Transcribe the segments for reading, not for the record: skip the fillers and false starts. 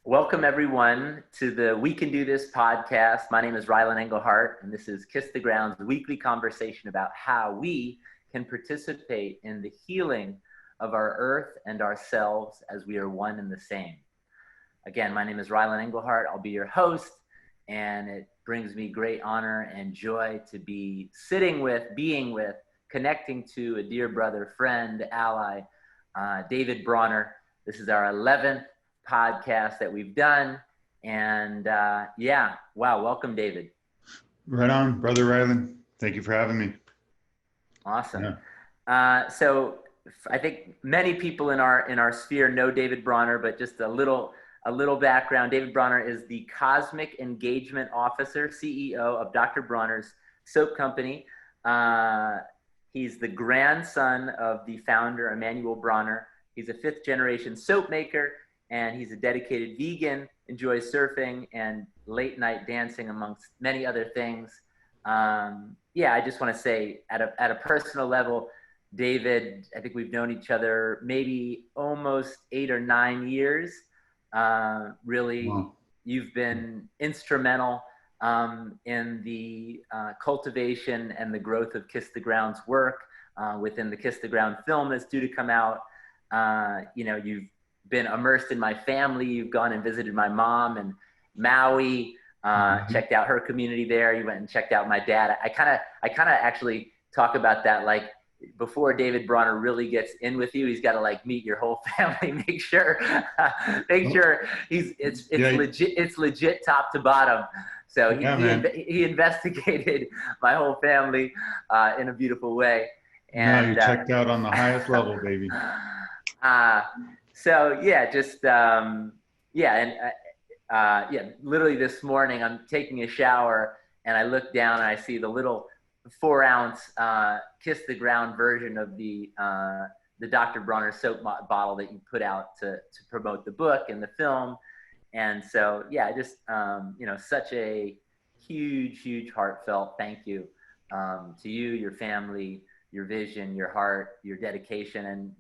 Welcome everyone to the We Can Do This podcast. My name is Ryland Engelhart, and this is Kiss the Ground's weekly conversation about how we can participate in the healing of our earth and ourselves as we are one and the same. Again, my name is Ryland Engelhart. I'll be your host, and it brings me great honor and joy to be sitting with, being with, connecting to a dear brother, friend, ally, David Bronner. This is our 11th podcast that we've done. And wow, welcome, David. Right on, Brother Ryland. Thank you for having me. Awesome. Yeah. So I think many people in our sphere know David Bronner, but just a little background. David Bronner is the Cosmic Engagement Officer, CEO of Dr. Bronner's soap company. He's the grandson of the founder, Emanuel Bronner. He's a fifth generation soap maker, and he's a dedicated vegan, enjoys surfing and late night dancing, amongst many other things. I just want to say at a personal level, David, I think we've known each other maybe almost 8 or 9 years. Really, wow. You've been instrumental in the cultivation and the growth of Kiss the Ground's work within the Kiss the Ground film that's due to come out. You've been immersed in my family. You've gone and visited my mom in Maui, checked out her community there. You went and checked out my dad. I kind of actually talk about that, like, before David Bronner really gets in with you, he's got to like meet your whole family, make sure it's legit top to bottom. So he investigated my whole family in a beautiful way. And you checked out on the highest level, baby. Literally this morning I'm taking a shower and I look down and I see the little 4-ounce Kiss the Ground version of the Dr. Bronner soap bottle that you put out to promote the book and the film. And so, such a huge heartfelt thank you to you, your family, your vision, your heart, your dedication. And,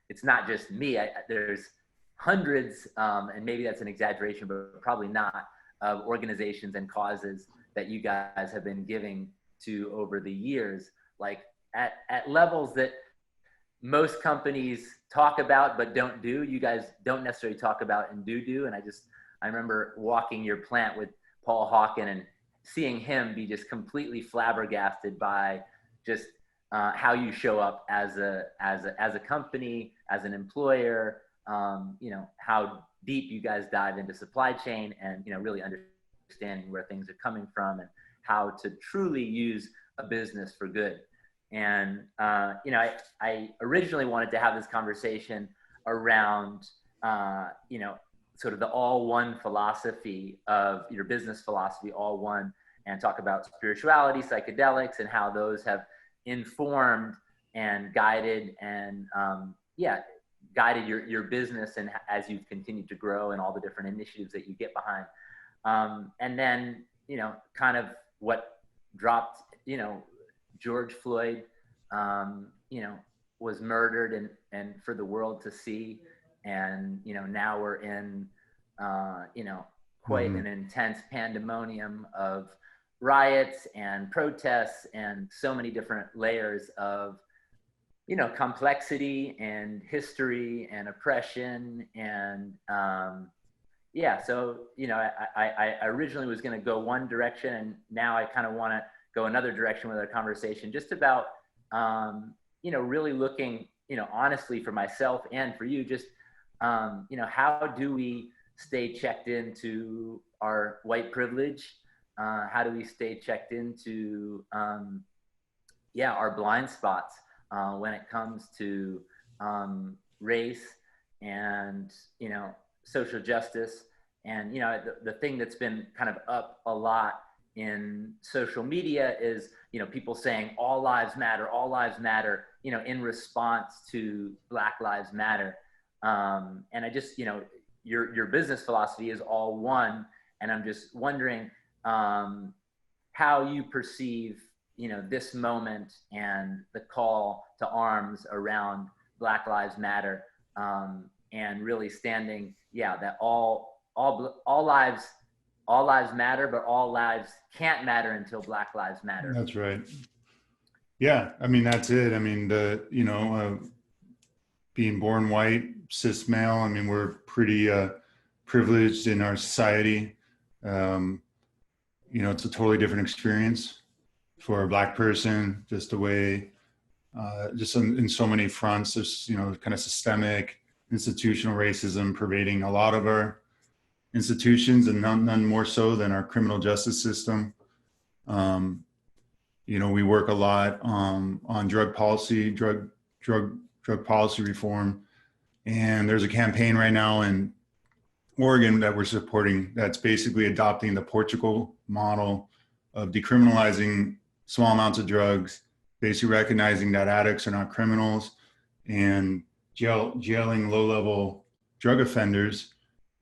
it's not just me. There's hundreds, and maybe that's an exaggeration, but probably not, of organizations and causes that you guys have been giving to over the years, like at levels that most companies talk about but don't do. You guys don't necessarily talk about and do. And I remember walking your plant with Paul Hawken and seeing him be just completely flabbergasted by just how you show up as a company, as an employer, how deep you guys dive into supply chain and, really understanding where things are coming from and how to truly use a business for good. And, I originally wanted to have this conversation around, sort of the all one philosophy of your business philosophy, all one, and talk about spirituality, psychedelics, and how those have informed and guided and guided your business and as you've continued to grow and all the different initiatives that you get behind. And then, kind of what dropped, George Floyd, was murdered and for the world to see. And, now we're in, quite an intense pandemonium of riots and protests and so many different layers of, complexity and history and oppression. And so, I originally was going to go one direction, and now I kind of want to go another direction with our conversation, just about, really looking, honestly, for myself and for you, just, how do we stay checked into our white privilege? How do we stay checked into, our blind spots when it comes to race and, social justice? And, the thing that's been kind of up a lot in social media is, people saying all lives matter, in response to Black Lives Matter. And I just, your business philosophy is all one. And I'm just wondering how you perceive, this moment and the call to arms around Black Lives Matter, and really standing, that all all lives, all lives matter, but all lives can't matter until Black Lives Matter. That's right. Yeah, I mean, that's it. I mean, being born white, cis male, I mean, we're pretty privileged in our society. It's a totally different experience for a Black person, just the way, just in so many fronts. There's, kind of systemic institutional racism pervading a lot of our institutions, and none more so than our criminal justice system. We work a lot on drug policy, drug policy reform, and there's a campaign right now in Oregon that we're supporting that's basically adopting the Portugal model of decriminalizing small amounts of drugs, basically recognizing that addicts are not criminals, and jailing low-level drug offenders.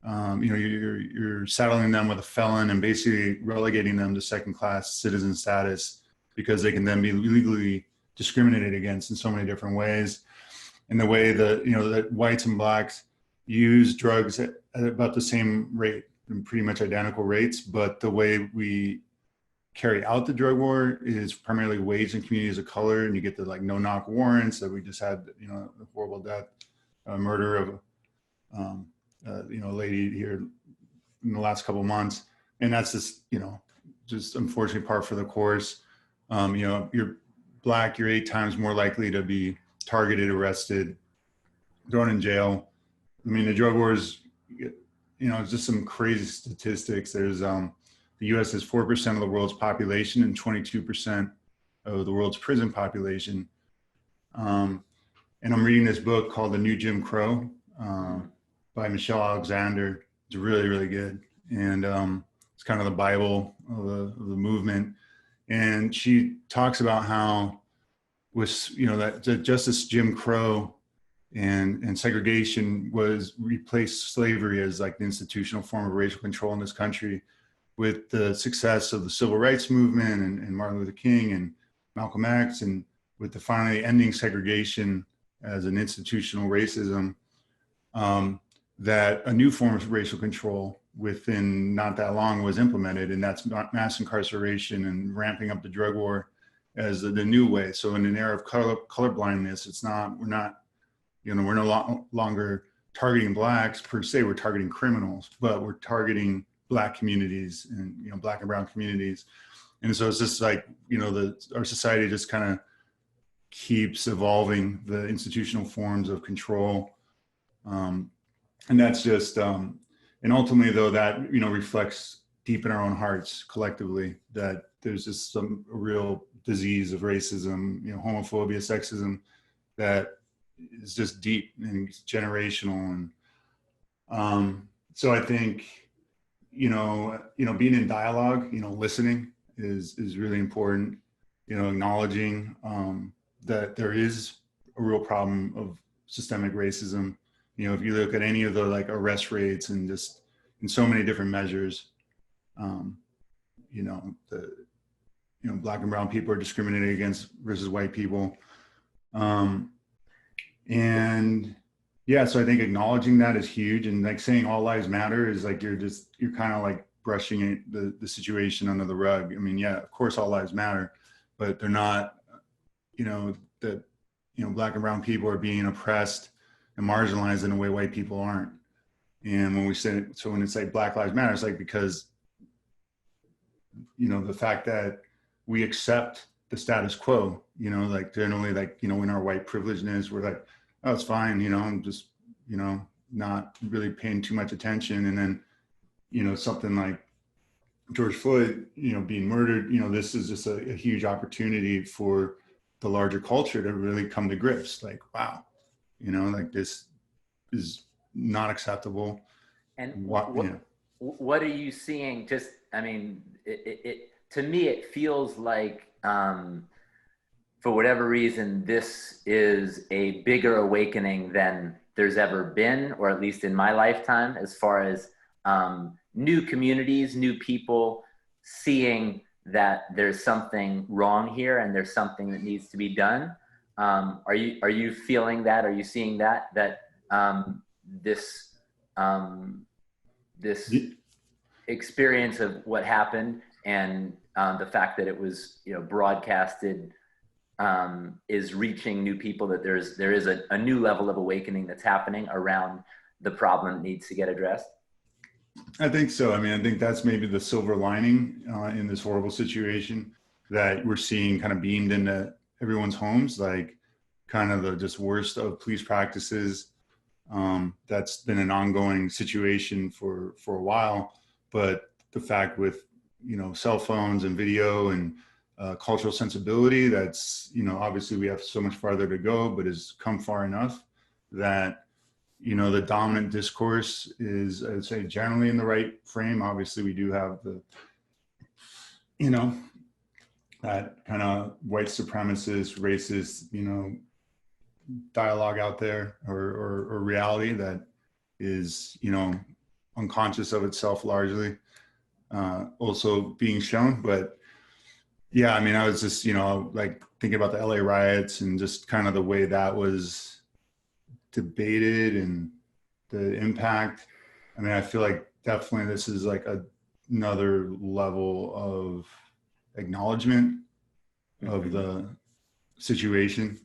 You're saddling them with a felon and basically relegating them to second-class citizen status because they can then be legally discriminated against in so many different ways. And the way that whites and Blacks use drugs at about the same rate, and pretty much identical rates, but the way we carry out the drug war is primarily waged in communities of color, and you get the no-knock warrants that we just had, the horrible death, murder of a lady here in the last couple of months, and that's just unfortunately par for the course. You're Black, you're 8 times more likely to be targeted, arrested, thrown in jail. I mean, the drug wars, it's just some crazy statistics. There's the U.S. has 4% of the world's population and 22% of the world's prison population. And I'm reading this book called The New Jim Crow by Michelle Alexander. It's really, really good. And it's kind of the Bible of the movement. And she talks about how that Justice Jim Crow and segregation replaced slavery as the institutional form of racial control in this country. With the success of the civil rights movement and Martin Luther King and Malcolm X, and with the finally ending segregation as an institutional racism, that a new form of racial control within not that long was implemented, and that's mass incarceration and ramping up the drug war as the new way. So in an era of color blindness, we're no longer targeting Blacks per se, we're targeting criminals, but we're targeting Black communities and Black and brown communities. And so it's just our society just kind of keeps evolving the institutional forms of control. And that's just, and ultimately though, that, reflects deep in our own hearts collectively, that there's just a real disease of racism, homophobia, sexism, that is just deep and generational. And so I think, being in dialogue, listening is really important, acknowledging that there is a real problem of systemic racism. If you look at any of the arrest rates and just in so many different measures, Black and brown people are discriminated against versus white people. And yeah, so I think acknowledging that is huge, and saying all lives matter is you're kind of brushing the situation under the rug. I mean, yeah, of course all lives matter, but they're not, Black and brown people are being oppressed and marginalized in a way white people aren't. And when we say, so when it's Black Lives Matter, it's because, the fact that we accept the status quo, generally, in our white privilegedness, we're oh, it's fine, I'm just, not really paying too much attention. And then, something like George Floyd, being murdered, this is just a huge opportunity for the larger culture to really come to grips. Wow, this is not acceptable. And what are you seeing? Just, I mean, to me, it feels like, for whatever reason, this is a bigger awakening than there's ever been, or at least in my lifetime, as far as new communities, new people seeing that there's something wrong here and there's something that needs to be done. Are you feeling that? Are you seeing that this experience of what happened and the fact that it was, you know, broadcasted is reaching new people, that there is a new level of awakening that's happening around the problem that needs to get addressed? I think so. I mean, I think that's maybe the silver lining in this horrible situation that we're seeing kind of beamed into everyone's homes, like kind of the just worst of police practices. That's been an ongoing situation for a while, but the fact with, you know, cell phones and video and cultural sensibility, that's, you know, obviously we have so much farther to go, but has come far enough that, you know, the dominant discourse is, I would say, generally in the right frame. Obviously we do have the, you know, that kind of white supremacist, racist, you know, dialogue out there, or reality that is, you know, unconscious of itself largely, also being shown. But yeah, I mean, I was just, you know, like thinking about the LA riots and just kind of the way that was debated and the impact. I mean, I feel like definitely this is like another level of acknowledgement of the situation.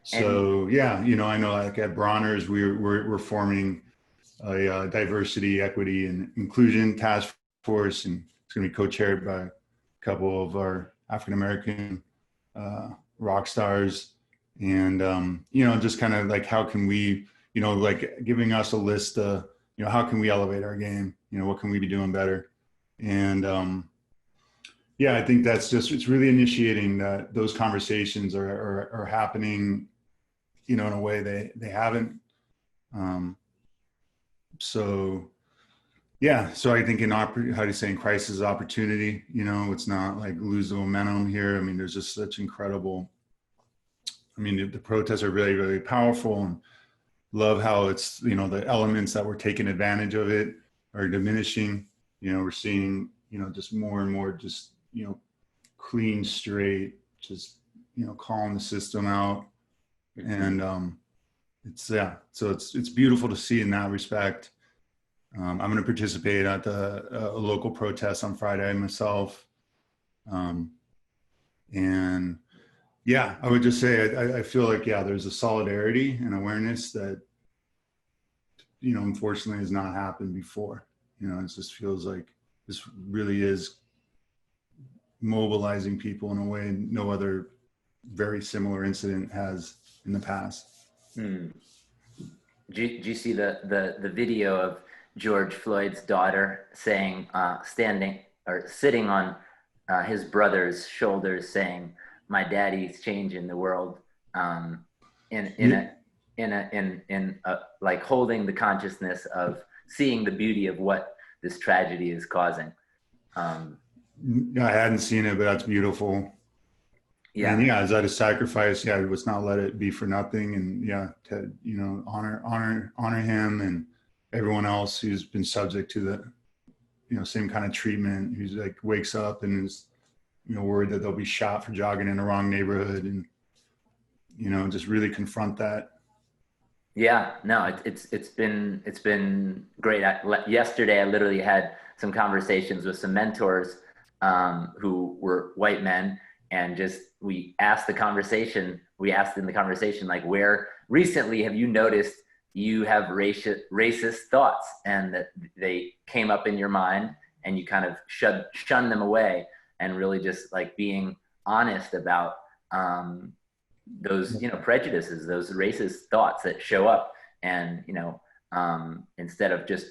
So yeah, you know, I know like at Bronner's, we're forming a diversity, equity, and inclusion task force, and it's going to be co-chaired by a couple of our African-American rock stars. And, you know, just kind of like, how can we, you know, like giving us a list, you know, how can we elevate our game? You know, what can we be doing better? And yeah, I think that's just, it's really initiating that those conversations are happening, you know, in a way they haven't. So yeah, so I think how do you say, in crisis opportunity, you know, it's not like lose the momentum here. I mean, there's just such incredible, I mean, the protests are really, really powerful, and love how it's, you know, the elements that were taking advantage of it are diminishing. You know, we're seeing, you know, just more and more, just, you know, clean, straight, just, you know, calling the system out. And it's, yeah, so it's beautiful to see in that respect. I'm going to participate at a local protest on Friday myself. And yeah, I would just say, I feel like, yeah, there's a solidarity and awareness that, you know, unfortunately has not happened before. You know, it just feels like this really is mobilizing people in a way no other very similar incident has in the past. Do you see the video of George Floyd's daughter saying, standing or sitting on his brother's shoulders, saying, "My daddy's changing the world," like holding the consciousness of seeing the beauty of what this tragedy is causing. I hadn't seen it, but that's beautiful. Yeah. And yeah, is that a sacrifice? Yeah, let's not let it be for nothing. And yeah, to, you know, honor him and everyone else who's been subject to the, you know, same kind of treatment, who's like wakes up and is, you know, worried that they'll be shot for jogging in the wrong neighborhood, and, you know, just really confront that. Yeah, no, it's been great. Yesterday, I literally had some conversations with some mentors who were white men, and just we asked in the conversation, like, where recently have you noticed you have racist thoughts, and that they came up in your mind, and you kind of shun them away, and really just like being honest about those, you know, prejudices, those racist thoughts that show up, and, you know, instead of just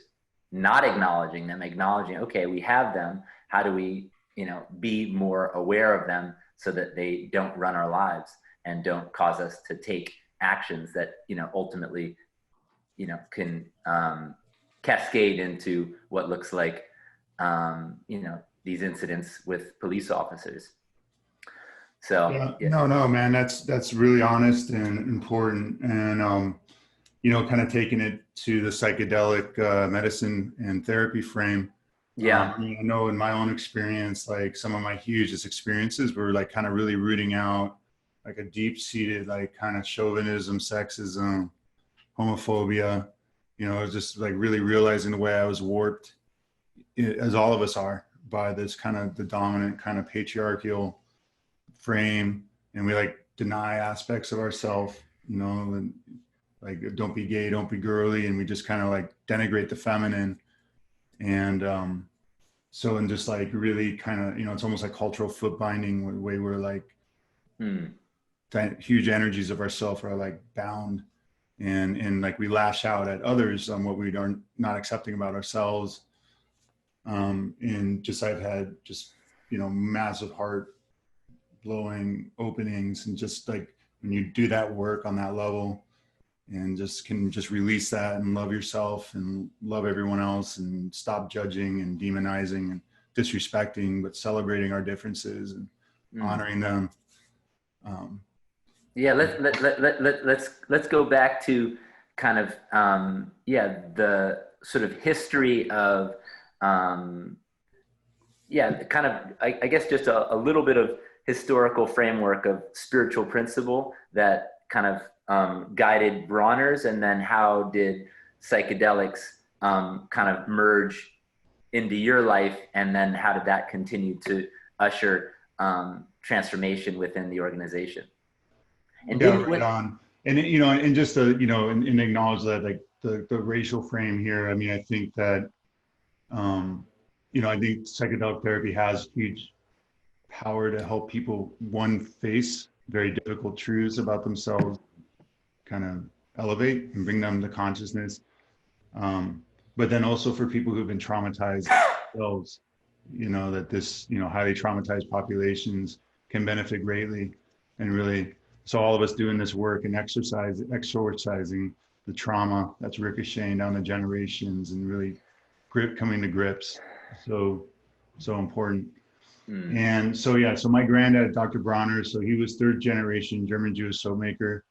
not acknowledging them, acknowledging, okay, we have them, how do we, you know, be more aware of them so that they don't run our lives and don't cause us to take actions that, you know, ultimately, you know, can cascade into what looks like, you know, these incidents with police officers. So yeah. No, man, that's really honest and important. And you know, kind of taking it to the psychedelic medicine and therapy frame. yeah. I mean, I know in my own experience, like some of my hugest experiences were like kind of really rooting out like a deep-seated like kind of chauvinism, sexism, homophobia, You know, just like really realizing the way I was warped, as all of us are, by this kind of the dominant kind of patriarchal frame, and we like deny aspects of ourselves, you know, and like don't be gay, don't be girly, and we just kind of like denigrate the feminine. And so, and just like really kind of, you know, it's almost like cultural foot binding, the way we're like huge energies of ourself are like bound, and like we lash out at others on what we are not accepting about ourselves. And just I've had just, you know, massive heart blowing openings, and just like when you do that work on that level and just can just release that and love yourself and love everyone else and stop judging and demonizing and disrespecting, but celebrating our differences and honoring them. Yeah, let's go back to kind of the sort of history of kind of I guess just a little bit of historical framework of spiritual principle that kind of guided Bronner's, and then how did psychedelics kind of merge into your life, and then how did that continue to usher transformation within the organization? And yeah, right on. And you know, and just to, you know, and acknowledge that like the racial frame here. I mean, I think that you know, I think psychedelic therapy has huge power to help people, one, face very difficult truths about themselves, kind of elevate and bring them to consciousness. But then also for people who've been traumatized themselves, you know, that this, you know, highly traumatized populations can benefit greatly. And really, so all of us doing this work and exorcising the trauma that's ricocheting down the generations, and really coming to grips. So important. And so, yeah, so my granddad, Dr. Bronner, so he was third generation German Jewish soapmaker.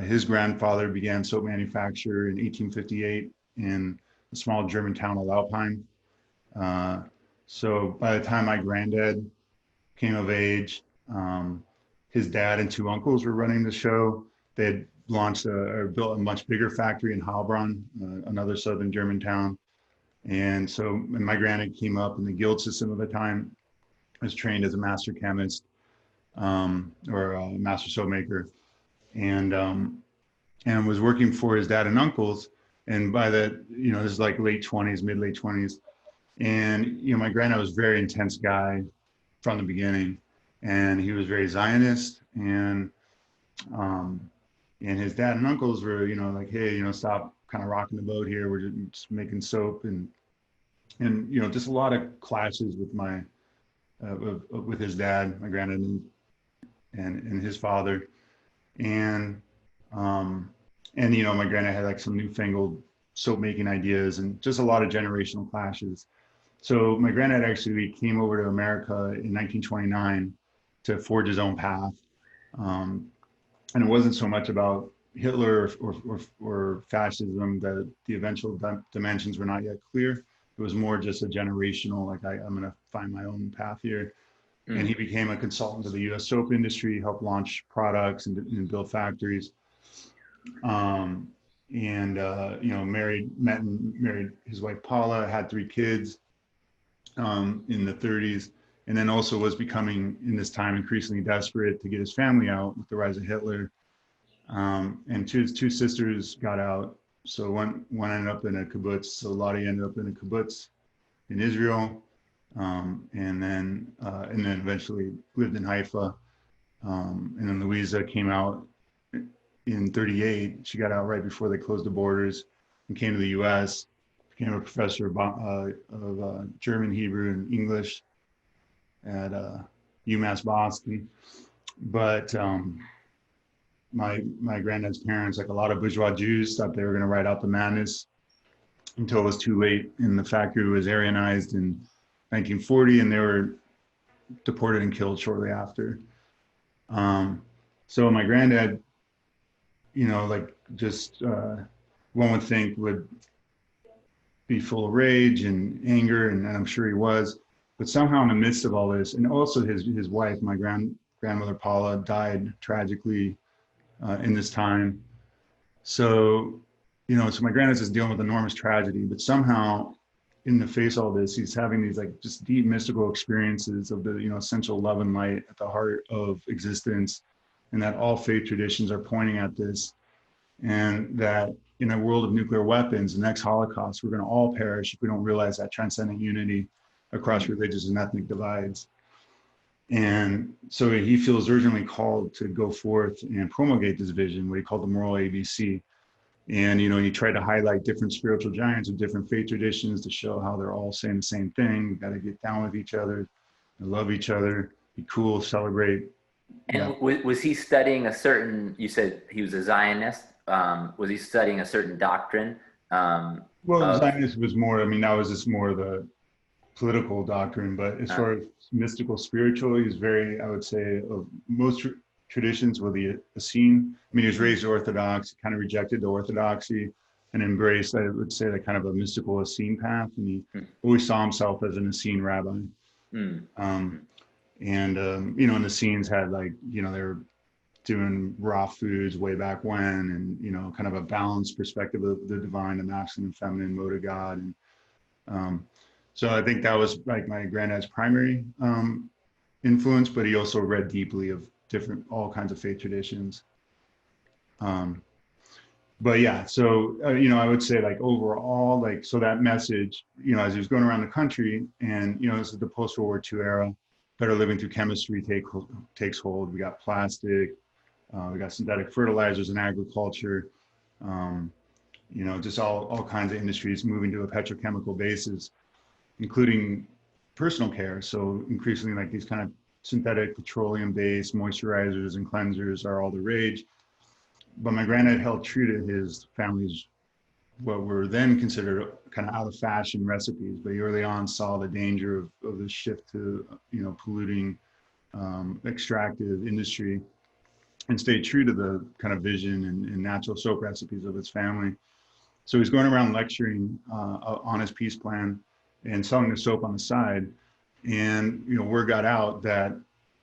His grandfather began soap manufacture in 1858 in the small German town of Laupheim. So by the time my granddad came of age, his dad and two uncles were running the show. They had launched or built a much bigger factory in Heilbronn, another southern German town. And so when my granddad came up in the guild system at the time, was trained as a master chemist or a master soap maker, and was working for his dad and uncles. And by the, you know, this is like late 20s, mid late 20s. And, you know, my granddad was a very intense guy from the beginning, and he was very Zionist, and his dad and uncles were, you know, like, hey, you know, stop kind of rocking the boat here. We're just making soap, and you know, just a lot of clashes with my with his dad, my granddad, and his father, and you know, my granddad had like some newfangled soap making ideas, and just a lot of generational clashes. So my granddad actually came over to America in 1929 to forge his own path, and it wasn't so much about Hitler or fascism, that the eventual dimensions were not yet clear. It was more just a generational, like I'm going to find my own path here. And he became a consultant to the U.S. soap industry, helped launch products and build factories. You know, married his wife Paula, had 3 kids in the 30s, and then also was becoming in this time increasingly desperate to get his family out with the rise of Hitler. And his 2 sisters got out. So one ended up in a kibbutz. So Lottie ended up in a kibbutz in Israel, and then eventually lived in Haifa. And then Louisa came out in 38. She got out right before they closed the borders and came to the U.S. Became a professor of German, Hebrew, and English at UMass Boston. But my granddad's parents, like a lot of bourgeois Jews, thought they were going to ride out the madness until it was too late, and the factory was Aryanized in 1940, and they were deported and killed shortly after. So my granddad, you know, like just one would think would be full of rage and anger, and I'm sure he was, but somehow in the midst of all this, and also his wife, my grandmother Paula, died tragically in this time. So, so my granddad's just dealing with enormous tragedy, but somehow in the face of all this, he's having these like just deep mystical experiences of the, essential love and light at the heart of existence, and that all faith traditions are pointing at this, and that in a world of nuclear weapons, the next Holocaust, we're going to all perish if we don't realize that transcendent unity across religious and ethnic divides. And so he feels urgently called to go forth and promulgate this vision, what he called the moral ABC. And, he tried to highlight different spiritual giants of different faith traditions to show how they're all saying the same thing. We got to get down with each other, love each other, be cool, celebrate. And was he studying a certain, you said he was a Zionist, was he studying a certain doctrine? Zionist was more, that was just more the political doctrine, but as far as mystical, spiritual, he was very, I would say, of most traditions were the Essene. He was raised Orthodox, kind of rejected the Orthodoxy and embraced, I would say, that kind of a mystical Essene path. And he always saw himself as an Essene rabbi. And the Essenes had they were doing raw foods way back when, and, kind of a balanced perspective of the divine, the masculine and feminine mode of God. And so I think that was like my granddad's primary influence, but he also read deeply of all kinds of faith traditions. But yeah, so, I would say overall, so that message, as he was going around the country, and, this is the post-World War II era, better living through chemistry takes hold. We got plastic, we got synthetic fertilizers in agriculture, just all kinds of industries moving to a petrochemical basis, including personal care. So increasingly these kind of synthetic petroleum-based moisturizers and cleansers are all the rage. But my granddad held true to his family's, what were then considered kind of out of fashion recipes, but he early on saw the danger of the shift to, polluting extractive industry, and stayed true to the kind of vision and natural soap recipes of his family. So he's going around lecturing on his peace plan and selling the soap on the side. And, word got out that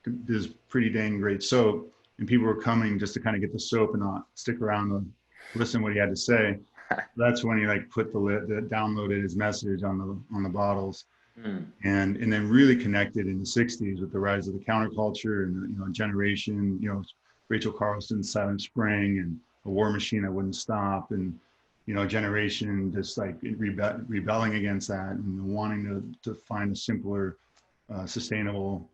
this pretty dang great soap, and people were coming just to kind of get the soap and not stick around to listen to what he had to say. That's when he put downloaded his message on the bottles, and then really connected in the 60s with the rise of the counterculture and, generation, Rachel Carlson's Silent Spring and a war machine that wouldn't stop, and, generation just rebelling against that and wanting to find a simpler, sustainable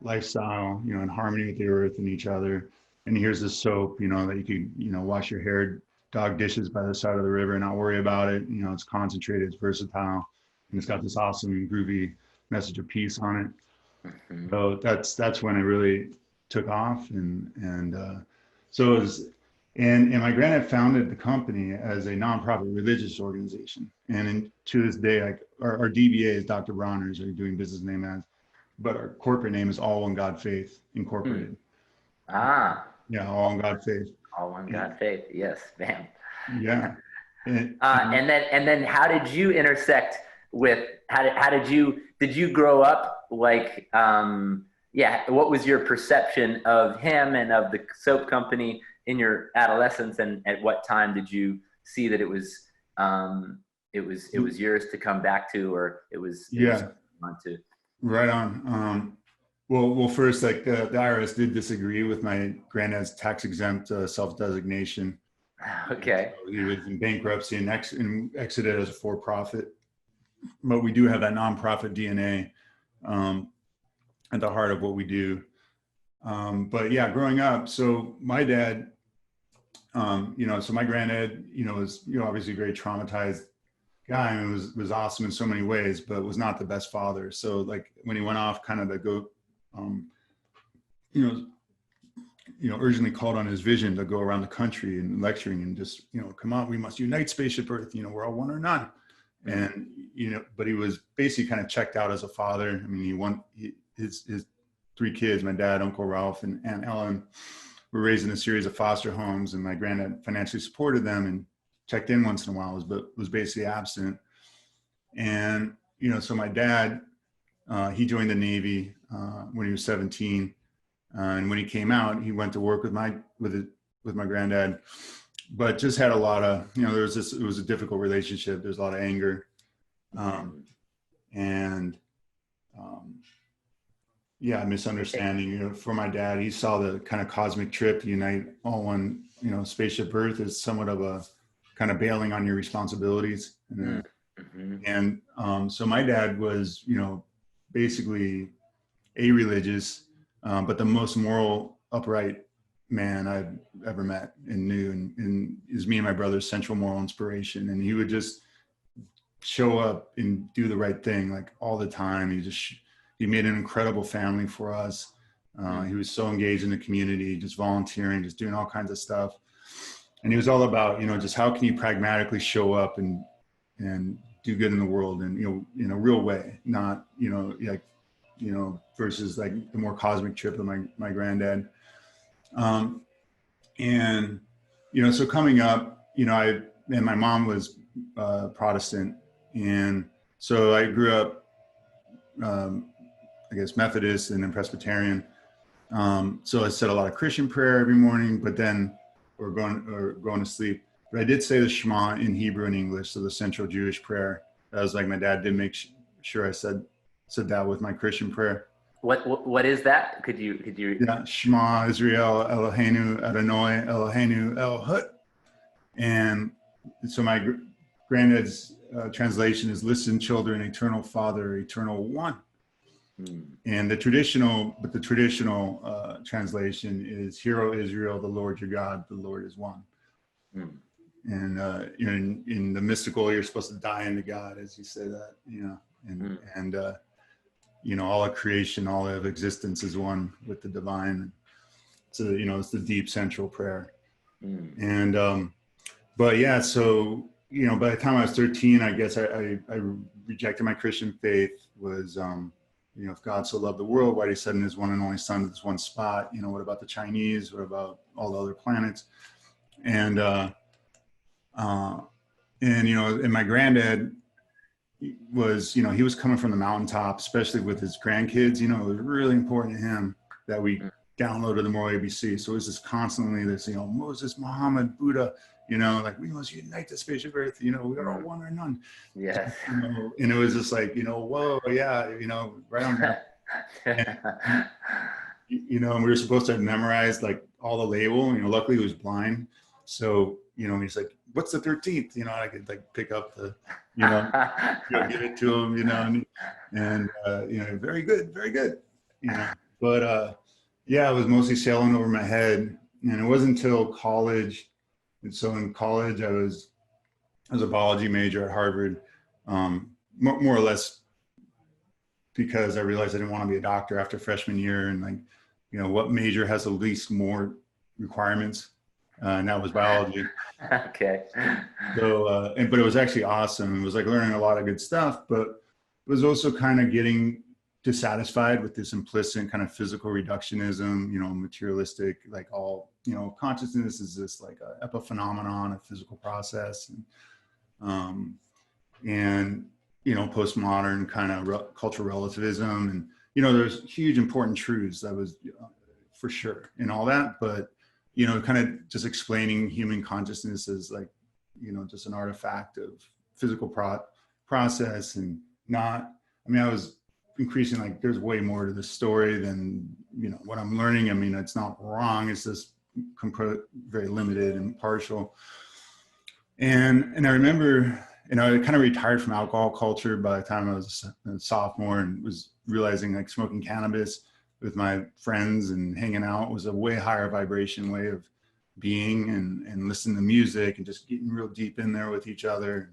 lifestyle, in harmony with the earth and each other. And here's this soap, that you could, wash your hair, dog dishes by the side of the river and not worry about it. It's concentrated, it's versatile, and it's got this awesome groovy message of peace on it. So that's when it really took off. So it was, and my granddad founded the company as a nonprofit religious organization. And to this day, our DBA is Dr. Bronner's, or doing business name as, but our corporate name is All One God Faith Incorporated. Yeah, All One God Faith. All One God Faith. Yes, bam. Yeah. And then how did you intersect with, did you grow up what was your perception of him and of the soap company in your adolescence, and at what time did you see that it was yours to come back to, or it was on to? Right on. Well, first, the IRS did disagree with my granddad's tax-exempt self-designation. Okay. So he was in bankruptcy and exited as a for-profit. But we do have that nonprofit DNA at the heart of what we do. But yeah, growing up, so my dad, so my granddad, was, obviously a very traumatized guy, and was awesome in so many ways, but was not the best father. So when he went off kind of to go, urgently called on his vision to go around the country and lecturing and just, come on, we must unite spaceship Earth, we're all one or none. And, but he was basically kind of checked out as a father. His 3 kids, my dad, Uncle Ralph, and Aunt Ellen, were raised in a series of foster homes, and my granddad financially supported them and checked in once in a while, but was basically absent. And, so my dad, he joined the Navy when he was 17. And when he came out, he went to work with my granddad but just had a lot of, it was a difficult relationship. There's a lot of anger. And yeah, misunderstanding, for my dad. He saw the kind of cosmic trip, unite all one, spaceship Earth, as somewhat of a kind of bailing on your responsibilities. And so my dad was, basically a-religious, but the most moral, upright man I've ever met and knew, and is me and my brother's central moral inspiration. And he would just show up and do the right thing, like all the time. He made an incredible family for us. He was so engaged in the community, just volunteering, just doing all kinds of stuff. And he was all about, just how can you pragmatically show up and do good in the world, and, in a real way, not, versus like the more cosmic trip of my granddad. And, so coming up, and my mom was Protestant. And so I grew up, I guess, Methodist and then Presbyterian. So I said a lot of Christian prayer every morning, but then, or going to sleep. But I did say the Shema in Hebrew and English, so the central Jewish prayer. That was like, my dad did make sure I said that with my Christian prayer. What is that? Could you? Yeah, Shema Israel Eloheinu Adonai Eloheinu Elhut. And so my granddad's translation is, listen, children, eternal Father, eternal one. And the traditional translation is, hear, O Israel, the Lord your God, the Lord is one. And in the mystical, you're supposed to die into God as you say that, and all of creation, all of existence is one with the divine. So, it's the deep central prayer. And, but yeah, so, by the time I was 13, I guess I rejected my Christian faith. Was, if God so loved the world, why did he send his one and only son to this one spot? What about the Chinese? What about all the other planets? And my granddad was, he was coming from the mountaintop, especially with his grandkids. It was really important to him that we downloaded the moral ABC. So it was just constantly this, Moses, Muhammad, Buddha, like, we must unite the spaceship Earth, we are all one or none. Yeah. And it was just like, whoa, yeah, right on that. And, we were supposed to have memorized like all the label, luckily he was blind. So, he's like, what's the 13th? I could like pick up the, give it to him, and very good, very good, but yeah, it was mostly sailing over my head. And it wasn't until college. And so in college, I was a biology major at Harvard, more or less because I realized I didn't want to be a doctor after freshman year. And like, what major has the least more requirements? And that was biology. Okay. So, but it was actually awesome. It was like learning a lot of good stuff, but it was also kind of getting dissatisfied with this implicit kind of physical reductionism, materialistic, like all, consciousness is this like a epiphenomenon, a physical process, and postmodern kind of cultural relativism. And, there's huge important truths that was for sure and all that, but, kind of just explaining human consciousness as like, just an artifact of physical process and not, I was increasing, like, there's way more to the story than, what I'm learning. It's not wrong. It's just very limited and partial. And I remember, I kind of retired from alcohol culture by the time I was a sophomore, and was realizing like smoking cannabis with my friends and hanging out was a way higher vibration way of being, and listening to music and just getting real deep in there with each other.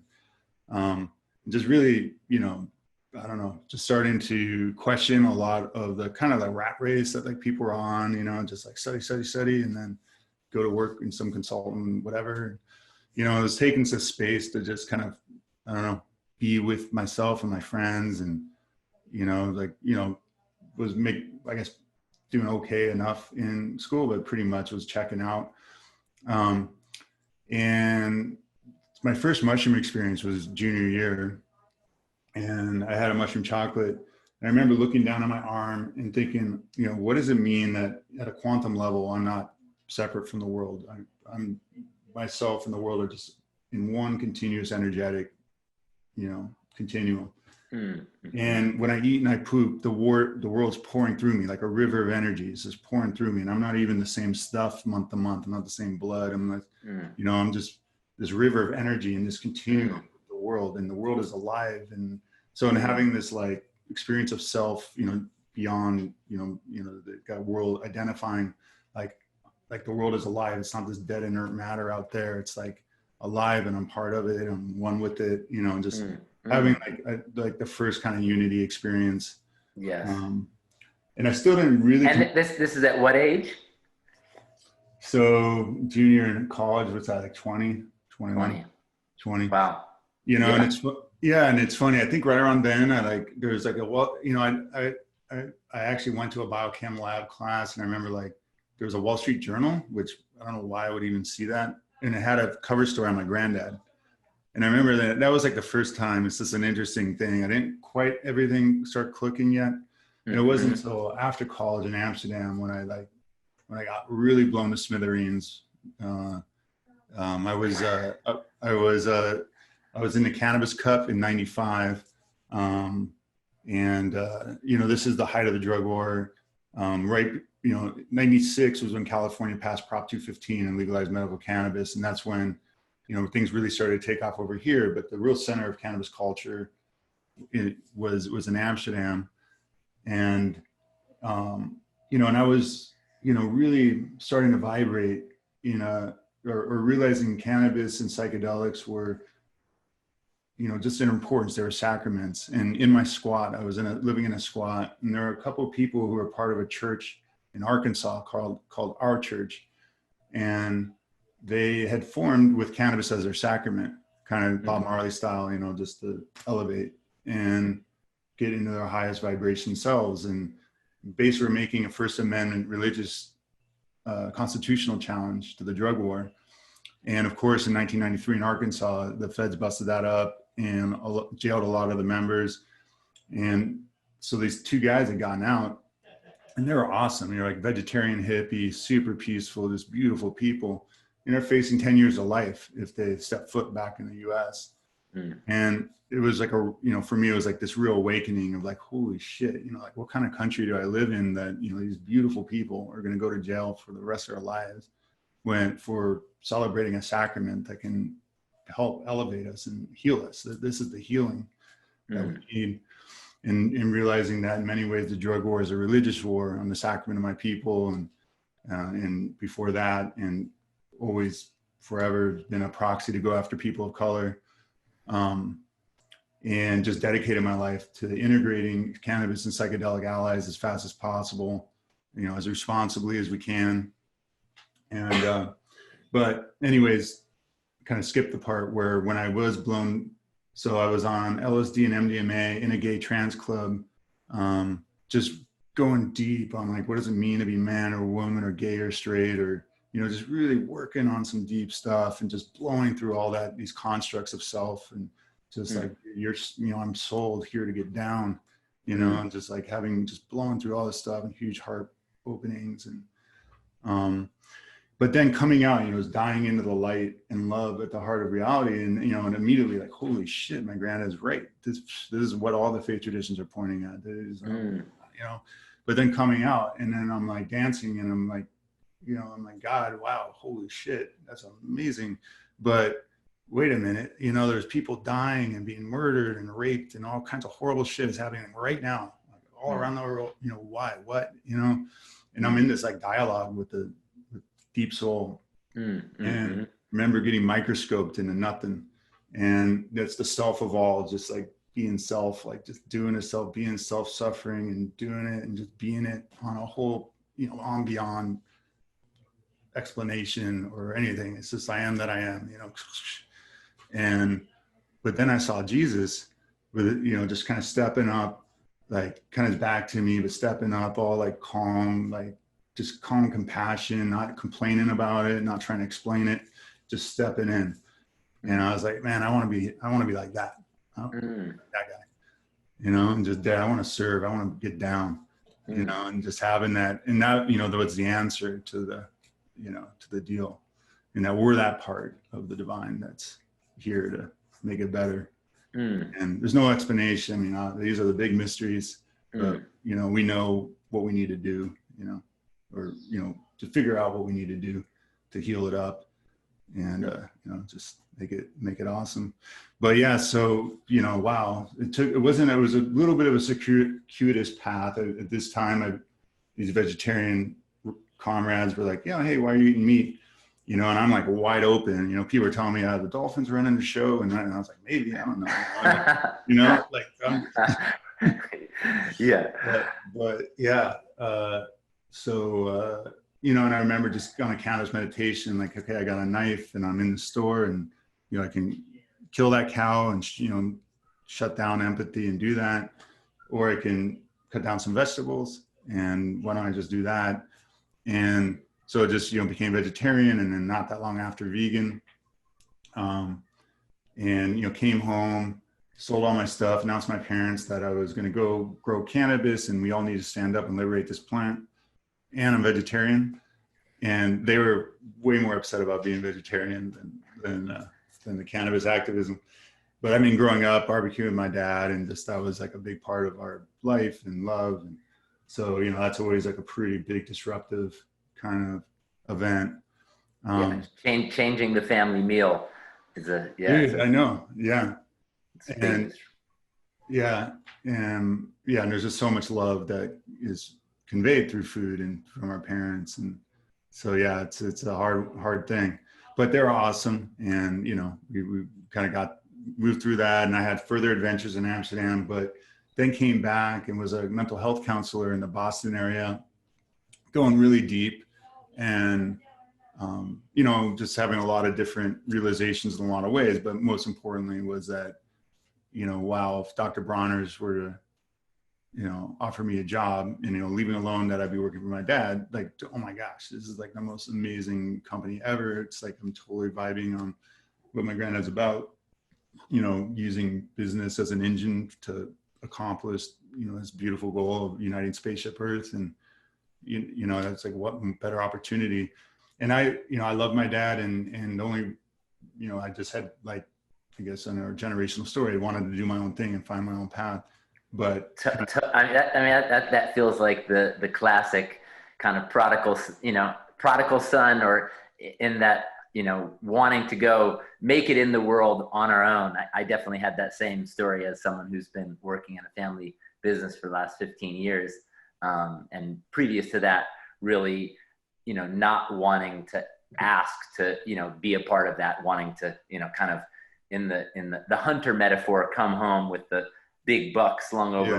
Just really, I don't know, just starting to question a lot of the kind of the rat race that like people are on, just like study, and then go to work in some consultant, whatever. It was taking some space to just kind of, I don't know, be with myself and my friends, and, was I guess doing okay enough in school, but pretty much was checking out. And my first mushroom experience was junior year, and I had a mushroom chocolate. And I remember looking down at my arm and thinking, what does it mean that at a quantum level, I'm not separate from the world? I'm myself and the world are just in one continuous energetic, continuum. Mm-hmm. And when I eat and I poop, the world's pouring through me like a river of energy. It's just pouring through me. And I'm not even the same stuff month to month. I'm not the same blood. I'm like, I'm just this river of energy and this continuum of the world, and the world is alive. And so in having this like experience of self, beyond, the world, identifying like the world is alive. It's not this dead inert matter out there. It's like alive, and I'm part of it. I'm one with it, and just having like the first kind of unity experience. Yes. And I still didn't really. And this is at what age? So junior in college, what's that, like 20, 21, 20. Wow. And it's funny. I think right around then, there's like I actually went to a biochem lab class, and I remember like there was a Wall Street Journal, which I don't know why I would even see that, and it had a cover story on my granddad. And I remember that was like the first time. It's just an interesting thing. I didn't quite everything start clicking yet. And it wasn't until after college in Amsterdam when I got really blown to smithereens. I was in the Cannabis Cup in '95. This is the height of the drug war. Right, 96 was when California passed Prop 215 and legalized medical cannabis. And that's when, things really started to take off over here. But the real center of cannabis culture was in Amsterdam. And, and I was, really starting to vibrate, or realizing cannabis and psychedelics were, just an importance. They were sacraments. And in my squat, I was living in a squat, and there were a couple of people who were part of a church in Arkansas called Our Church. And they had formed with cannabis as their sacrament, kind of Bob Marley style, just to elevate and get into their highest vibration selves. And basically were making a First Amendment religious constitutional challenge to the drug war. And of course, in 1993 in Arkansas, the feds busted that up and jailed a lot of the members. And so these two guys had gotten out, and they were awesome. You're like vegetarian hippies, super peaceful, just beautiful people. And they're facing 10 years of life if they step foot back in the US. And it was like for me, it was like this real awakening of like, holy shit, like what kind of country do I live in that, these beautiful people are going to go to jail for the rest of their lives for celebrating a sacrament that can help elevate us and heal us. This is the healing that we need. And realizing that in many ways, the drug war is a religious war on the sacrament of my people. And before that, and always forever been a proxy to go after people of color. And just dedicated my life to integrating cannabis and psychedelic allies as fast as possible, as responsibly as we can. And, but anyways, kind of skipped the part where when I was blown, so I was on LSD and MDMA in a gay trans club, just going deep on like, what does it mean to be man or woman or gay or straight, or, just really working on some deep stuff and just blowing through all these constructs of self, and just like, I'm sold here to get down, and just like just blowing through all this stuff and huge heart openings. And, but then coming out, was dying into the light and love at the heart of reality. And, and immediately like, holy shit, my granddad's right. This is what all the faith traditions are pointing at. This is, but then coming out, and then I'm like dancing, and I'm like, I'm like, God, wow, holy shit, that's amazing. But wait a minute, there's people dying and being murdered and raped, and all kinds of horrible shit is happening right now, like, all around the world. Why, what, and I'm in this like dialogue with the deep soul. And remember getting microscoped into nothing. And that's the self of all, just like being self, like just doing it self, being self-suffering and doing it and just being it on a whole, on beyond explanation or anything. It's just, I am that I am, but then I saw Jesus with, just kind of stepping up, like kind of back to me, but stepping up all like calm, like just calm compassion, not complaining about it, not trying to explain it, just stepping in. And I was like, man, I want to be like that. That guy, and just I want to serve. I want to get down, and just having that, and that, that was the answer to the, to the deal. and that we're that part of the divine that's here to make it better. And there's no explanation. I mean, these are the big mysteries, but we know what we need to do, or to figure out what we need to do to heal it up, and just make it awesome. But yeah, so wow, it was a little bit of a circuitous path. At this time, these vegetarian comrades were like, hey, why are you eating meat? And I'm like wide open. People were telling me, the dolphins are running the show, and I was like, maybe, I don't know. Yeah. But yeah. And I remember just on a cannabis meditation, like, okay, I got a knife and I'm in the store, and I can kill that cow and shut down empathy and do that, or I can cut down some vegetables, and why don't I just do that? And so it just became vegetarian, and then not that long after vegan, and came home, sold all my stuff, announced to my parents that I was going to go grow cannabis, and we all need to stand up and liberate this plant, and I'm vegetarian. And they were way more upset about being vegetarian than the cannabis activism. But I mean, growing up, barbecuing with my dad, and just that was like a big part of our life and love. And so, that's always like a pretty big disruptive kind of event. Changing the family meal is I know. Yeah. And and there's just so much love that is conveyed through food and from our parents. And so, yeah, it's a hard thing, but they're awesome. And, we kind of moved through that, and I had further adventures in Amsterdam, but then came back and was a mental health counselor in the Boston area, going really deep, and, just having a lot of different realizations in a lot of ways. But most importantly was that, wow, if Dr. Bronner's were to, offer me a job, and, leaving alone that I'd be working for my dad, like, oh my gosh, this is like the most amazing company ever. It's like, I'm totally vibing on what my granddad's about, using business as an engine to accomplish, this beautiful goal of uniting spaceship Earth. And, that's like, what better opportunity. And I love my dad, and only, I just had, like, I guess in our generational story, I wanted to do my own thing and find my own path. But that feels like the classic kind of prodigal son, or in that, wanting to go make it in the world on our own. I definitely had that same story as someone who's been working in a family business for the last 15 years. And previous to that, really, not wanting to ask to, be a part of that, wanting to, kind of in the hunter metaphor, come home with the big buck slung over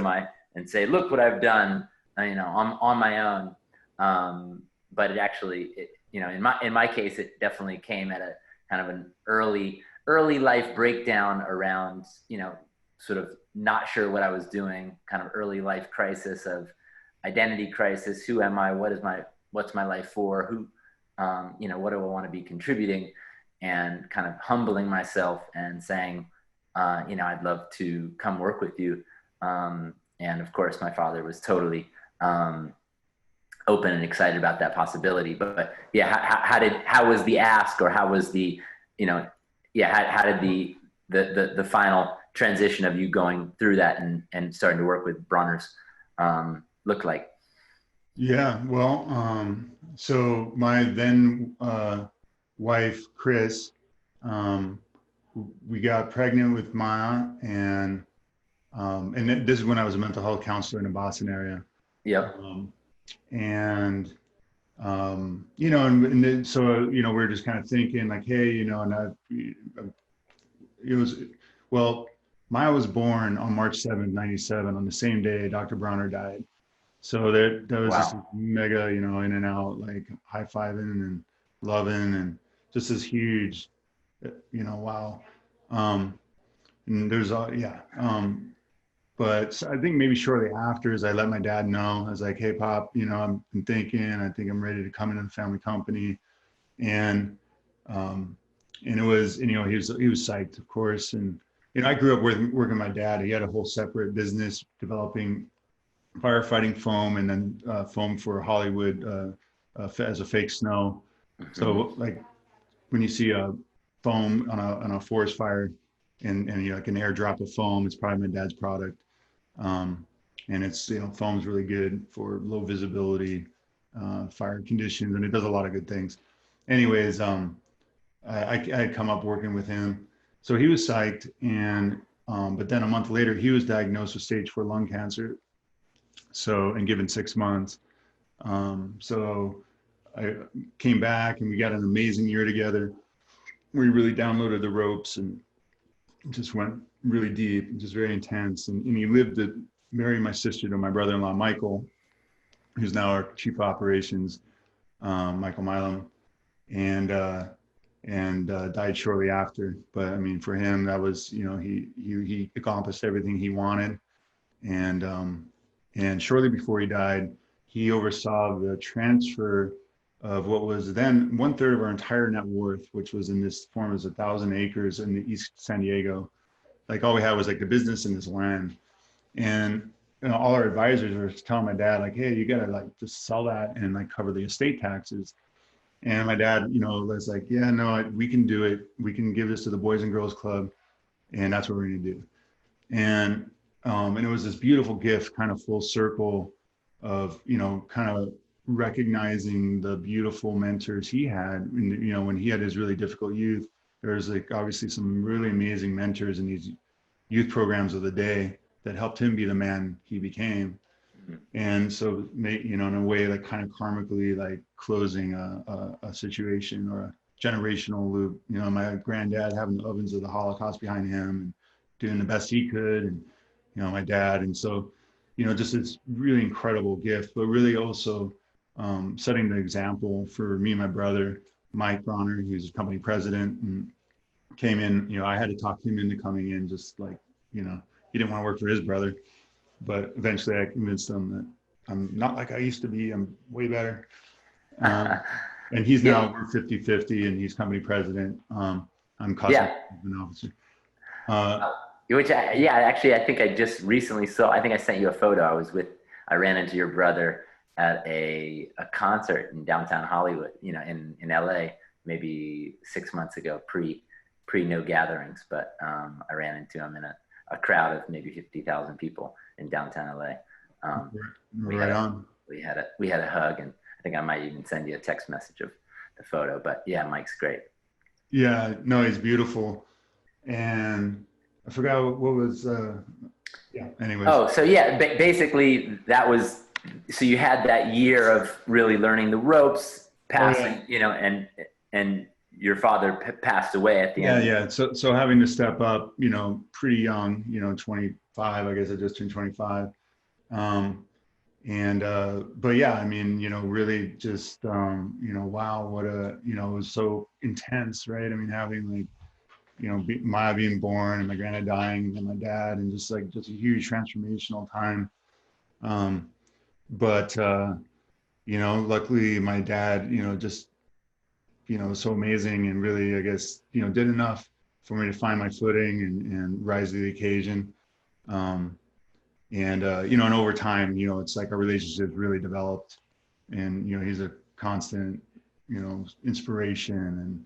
and say, look what I've done, I'm on my own. But it actually, in my case, it definitely came at a kind of an early life breakdown around, sort of not sure what I was doing, kind of early life crisis of identity crisis. Who am I? What's my life for? Who, what do I want to be contributing? And kind of humbling myself and saying, I'd love to come work with you. And of course, my father was totally open and excited about that possibility. But yeah, how was the ask, or how was the, how did the final transition of you going through that and starting to work with Bronner's look like? Yeah, well, so my then wife, Chris, we got pregnant with Maya, and this is when I was a mental health counselor in the Boston area. Yep. And so we're just kind of thinking like, hey, Maya was born on March 7th, 97, on the same day Dr. Bronner died. So there was this mega, in and out, like high-fiving and loving, and just this huge, wow. And there's but I think maybe shortly after, as I let my dad know, I was like, hey, Pop, I've been thinking, I think I'm ready to come into the family company. And it was, he was psyched, of course. And, I grew up working with my dad. He had a whole separate business developing firefighting foam, and then foam for Hollywood as a fake snow. Mm-hmm. So like when you see a foam on a forest fire and you like an airdrop of foam, it's probably my dad's product. And it's, foam's really good for low visibility, fire conditions, and it does a lot of good things. Anyways, I had come up working with him. So he was psyched. But then a month later, he was diagnosed with stage 4 lung cancer. And given 6 months. So I came back and we got an amazing year together. We really downloaded the ropes and just went really deep and just very intense. And he lived to marry my sister to my brother-in-law, Michael, who's now our chief operations, Michael Milam, and died shortly after. But I mean, for him, that was, he accomplished everything he wanted. And shortly before he died, he oversaw the transfer of what was then 1/3 of our entire net worth, which was in this form as 1,000 acres in the East San Diego. Like all we had was like the business and this land. And all our advisors were telling my dad, like, hey, you gotta like just sell that and like cover the estate taxes. And my dad, was like, yeah, no, we can do it. We can give this to the Boys and Girls Club, and that's what we're gonna do. And it was this beautiful gift, kind of full circle of, kind of recognizing the beautiful mentors he had. When he had his really difficult youth, there's like obviously some really amazing mentors in these youth programs of the day that helped him be the man he became. And so, in a way, like kind of karmically, like closing a situation or a generational loop. My granddad having the ovens of the Holocaust behind him and doing the best he could, and my dad. And so, just this really incredible gift, but really also setting the example for me and my brother, Mike Bronner, who's the company president, and came in. I had to talk him into coming in, just like, he didn't want to work for his brother. But eventually I convinced him that I'm not like I used to be. I'm way better. And he's now, we're 50-50, and he's company president. I'm customer officer. Actually, I think I just recently saw, I think I sent you a photo. I ran into your brother at a concert in downtown Hollywood, in LA, maybe 6 months ago, pre no gatherings. But I ran into him in a crowd of maybe 50,000 people in downtown LA. We had a hug, and I think I might even send you a text message of the photo. But yeah, Mike's great. Yeah, no, he's beautiful. And I forgot what was, anyways. Oh, so yeah, basically that was, so you had that year of really learning the ropes, passing, and your father passed away at the end. Yeah. So having to step up, pretty young, 25, I guess I just turned 25. But yeah, I mean, really just, wow, what it was so intense, right? I mean, having like, Maya being born and my granddad dying and my dad, and just a huge transformational time. But luckily my dad, was so amazing and really, I guess, did enough for me to find my footing and rise to the occasion. And over time, it's like our relationship really developed, and, he's a constant, inspiration.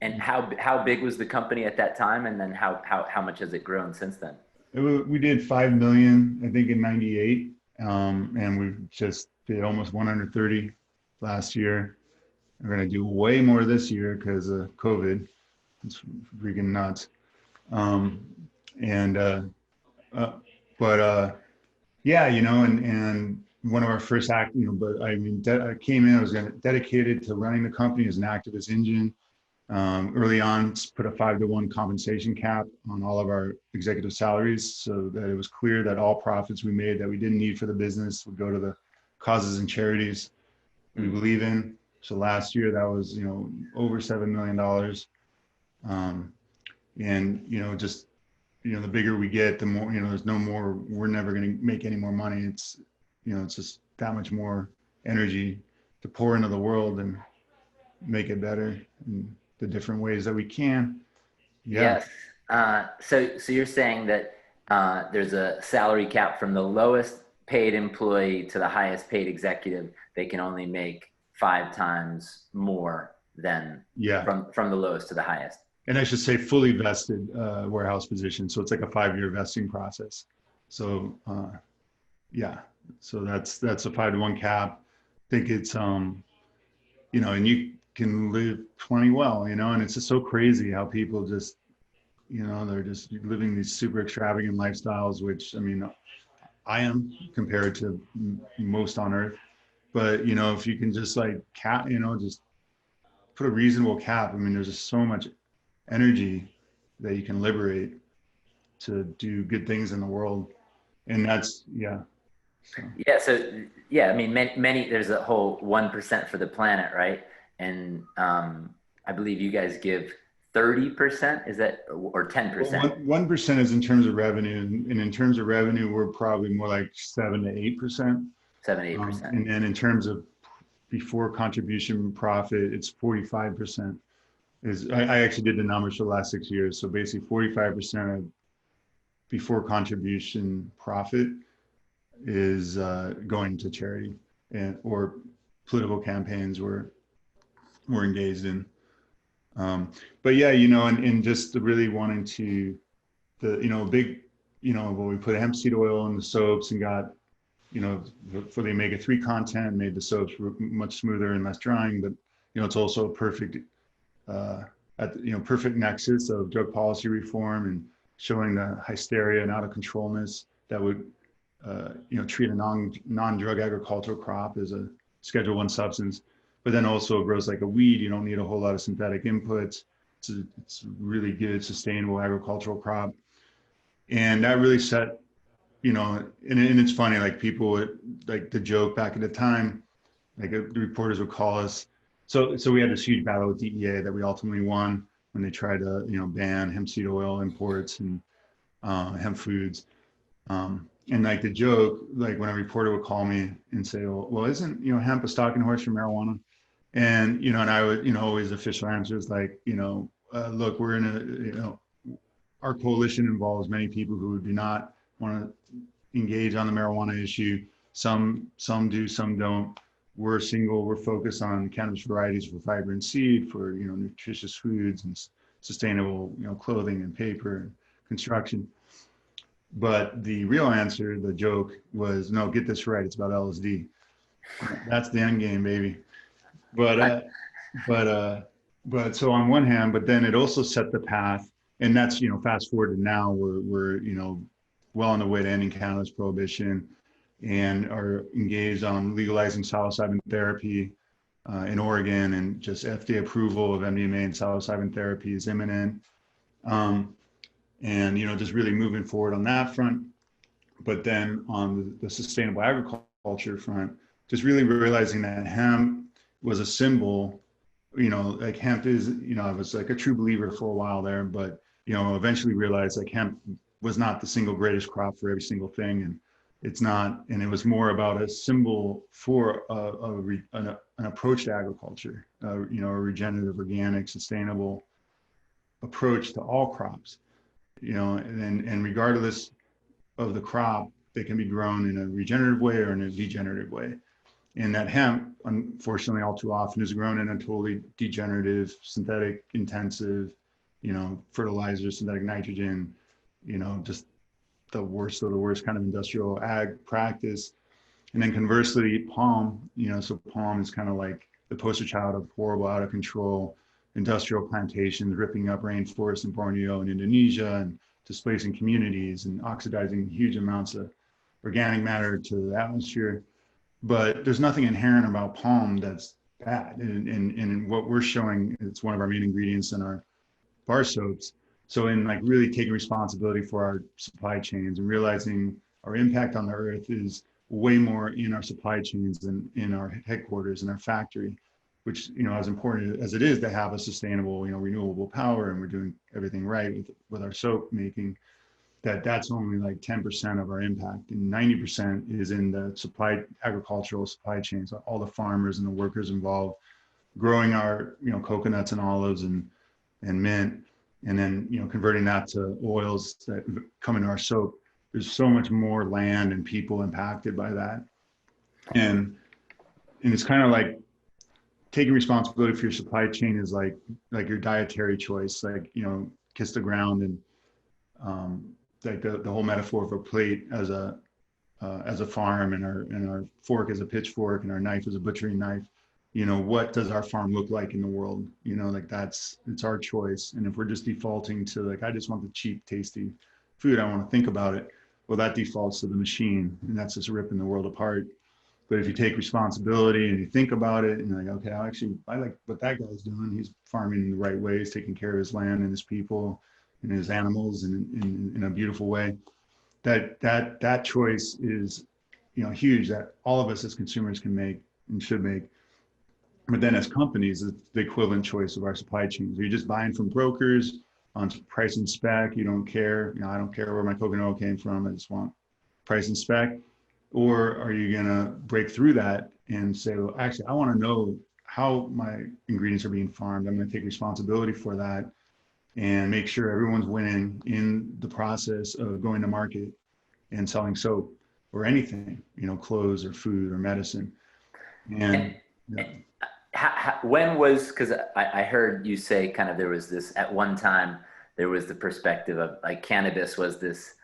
And how big was the company at that time? And then how much has it grown since then? We did 5 million, I think, in 98. And we've just did almost 130 last year. We're going to do way more this year because of COVID. It's freaking nuts. And one of our first I came in, I was dedicated to running the company as an activist engine. Early on, put a 5-to-1 compensation cap on all of our executive salaries, so that it was clear that all profits we made that we didn't need for the business would go to the causes and charities we believe in. So last year that was, over $7 million. The bigger we get, the more, there's no more, we're never going to make any more money. It's, it's just that much more energy to pour into the world and make it better in the different ways that we can. Yeah. Yes. So you're saying that there's a salary cap from the lowest paid employee to the highest paid executive. They can only make 5 times more than Yeah. from the lowest to the highest. And I should say fully vested warehouse position. So it's like a 5-year vesting process. So yeah, so that's a 5-to-1 cap. I think it's you know, and you can live plenty well, you know, and it's just so crazy how people just, you know, they're just living these super extravagant lifestyles, which I mean, I am compared to most on earth. But you know, if you can just like cap, you know, just put a reasonable cap. I mean, there's just so much energy that you can liberate to do good things in the world, and that's yeah. So. Yeah. So yeah, I mean, many there's a whole 1% for the planet, right? And I believe you guys give 30%. Is that or 10%? 1% is in terms of revenue, and in terms of revenue, we're probably more like 7 to 8%. 7-8%. And then in terms of before contribution profit, it's 45%. I actually did the numbers for the last 6 years. So basically 45% of before contribution profit is going to charity and or political campaigns we're engaged in. But yeah, you know, and just really wanting to you know, big, you know, when we put hemp seed oil in the soaps and got, you know, for the omega-3 content, made the soaps much smoother and less drying. But you know, it's also a perfect perfect nexus of drug policy reform and showing the hysteria and out of controlness that would you know, treat a non-drug agricultural crop as a Schedule 1 substance, but then also it grows like a weed. You don't need a whole lot of synthetic inputs. It's a really good, sustainable agricultural crop. And that really set, you know, and it's funny, like people would, like the joke back at the time, like the reporters would call us. So we had this huge battle with DEA that we ultimately won when they tried to, you know, ban hemp seed oil imports and hemp foods. And like the joke, like when a reporter would call me and say, well, isn't, you know, hemp a stalking horse for marijuana? And, you know, and I would, you know, always the official answer is like, you know, look, we're in a, you know, our coalition involves many people who do not want to engage on the marijuana issue. Some do, some don't. We're focused on cannabis varieties for fiber and seed, for, you know, nutritious foods and sustainable, you know, clothing and paper and construction. But the real answer, the joke, was no, get this right, it's about LSD. That's the end game, baby. But so on one hand, but then it also set the path, and that's, you know, fast forward to now, we're you know, well on the way to ending cannabis prohibition and are engaged on legalizing psilocybin therapy in Oregon, and just FDA approval of MDMA and psilocybin therapy is imminent. And, you know, just really moving forward on that front. But then on the sustainable agriculture front, just really realizing that hemp was a symbol, you know, like hemp is, you know, I was like a true believer for a while there, but, you know, eventually realized like hemp was not the single greatest crop for every single thing. And it's not, and it was more about a symbol for an approach to agriculture, you know, a regenerative, organic, sustainable approach to all crops. You know, and regardless of the crop, they can be grown in a regenerative way or in a degenerative way. And that hemp, unfortunately, all too often is grown in a totally degenerative, synthetic, intensive, you know, fertilizer, synthetic nitrogen, you know, just the worst of the worst kind of industrial ag practice. And then conversely, palm, you know, so palm is kind of like the poster child of horrible, out of control industrial plantations, ripping up rainforests in Borneo and Indonesia and displacing communities and oxidizing huge amounts of organic matter to the atmosphere. But there's nothing inherent about palm that's bad. And what we're showing, it's one of our main ingredients in our bar soaps. So in like really taking responsibility for our supply chains and realizing our impact on the earth is way more in our supply chains than in our headquarters and our factory, which, you know, as important as it is to have a sustainable, you know, renewable power, and we're doing everything right with our soap making, that's only like 10% of our impact, and 90% is in the agricultural supply chains, all the farmers and the workers involved growing our, you know, coconuts and olives and mint, and then, you know, converting that to oils that come into our soap. There's so much more land and people impacted by that. And it's kind of like, taking responsibility for your supply chain is like your dietary choice, like, you know, kiss the ground, and like the whole metaphor of a plate as a farm, and our fork as a pitchfork, and our knife as a butchering knife. You know, what does our farm look like in the world? You know, like it's our choice. And if we're just defaulting to like, I just want the cheap, tasty food, I want to think about it. Well, that defaults to the machine, and that's just ripping the world apart. But if you take responsibility and you think about it, and you're like, okay, I like what that guy's doing. He's farming in the right way. He's taking care of his land and his people and his animals in a beautiful way. That choice is, you know, huge, that all of us as consumers can make and should make. But then as companies, it's the equivalent choice of our supply chains. Are you just buying from brokers on price and spec? You don't care. You know, I don't care where my coconut oil came from. I just want price and spec. Or are you going to break through that and say, well, actually, I want to know how my ingredients are being farmed. I'm going to take responsibility for that and make sure everyone's winning in the process of going to market and selling soap or anything, you know, clothes or food or medicine. And when was, because I heard you say kind of there was this, at one time, there was the perspective of like cannabis was this,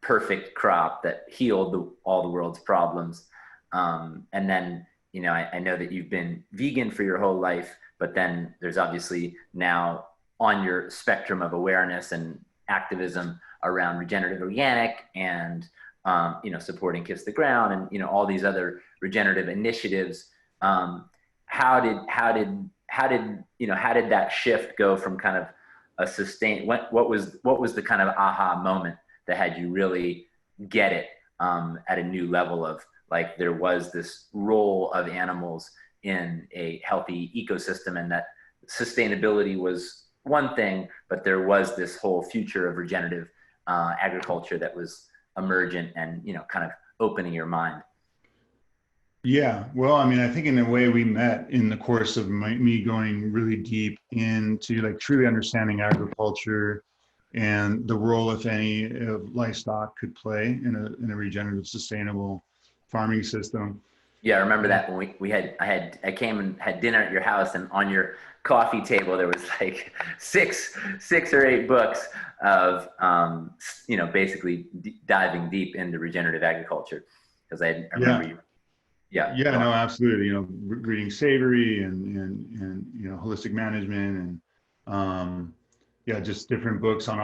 perfect crop that healed all the world's problems. And then, I know that you've been vegan for your whole life, but then there's obviously now on your spectrum of awareness and activism around regenerative organic and, supporting Kiss the Ground and, all these other regenerative initiatives. How did that shift go from kind of a sustain, what was the kind of aha moment that had you really get it at a new level of like, there was this role of animals in a healthy ecosystem, and that sustainability was one thing, but there was this whole future of regenerative agriculture that was emergent and, kind of opening your mind? Yeah, well, I mean, I think in a way we met in the course of me going really deep into like truly understanding agriculture and the role, if any, of livestock could play in a regenerative, sustainable farming system. Yeah, I remember that when I came and had dinner at your house, and on your coffee table there was like six or eight books of basically diving deep into regenerative agriculture, because I remember you. Yeah. Yeah, no, absolutely. You know, reading savory and holistic management and just different books on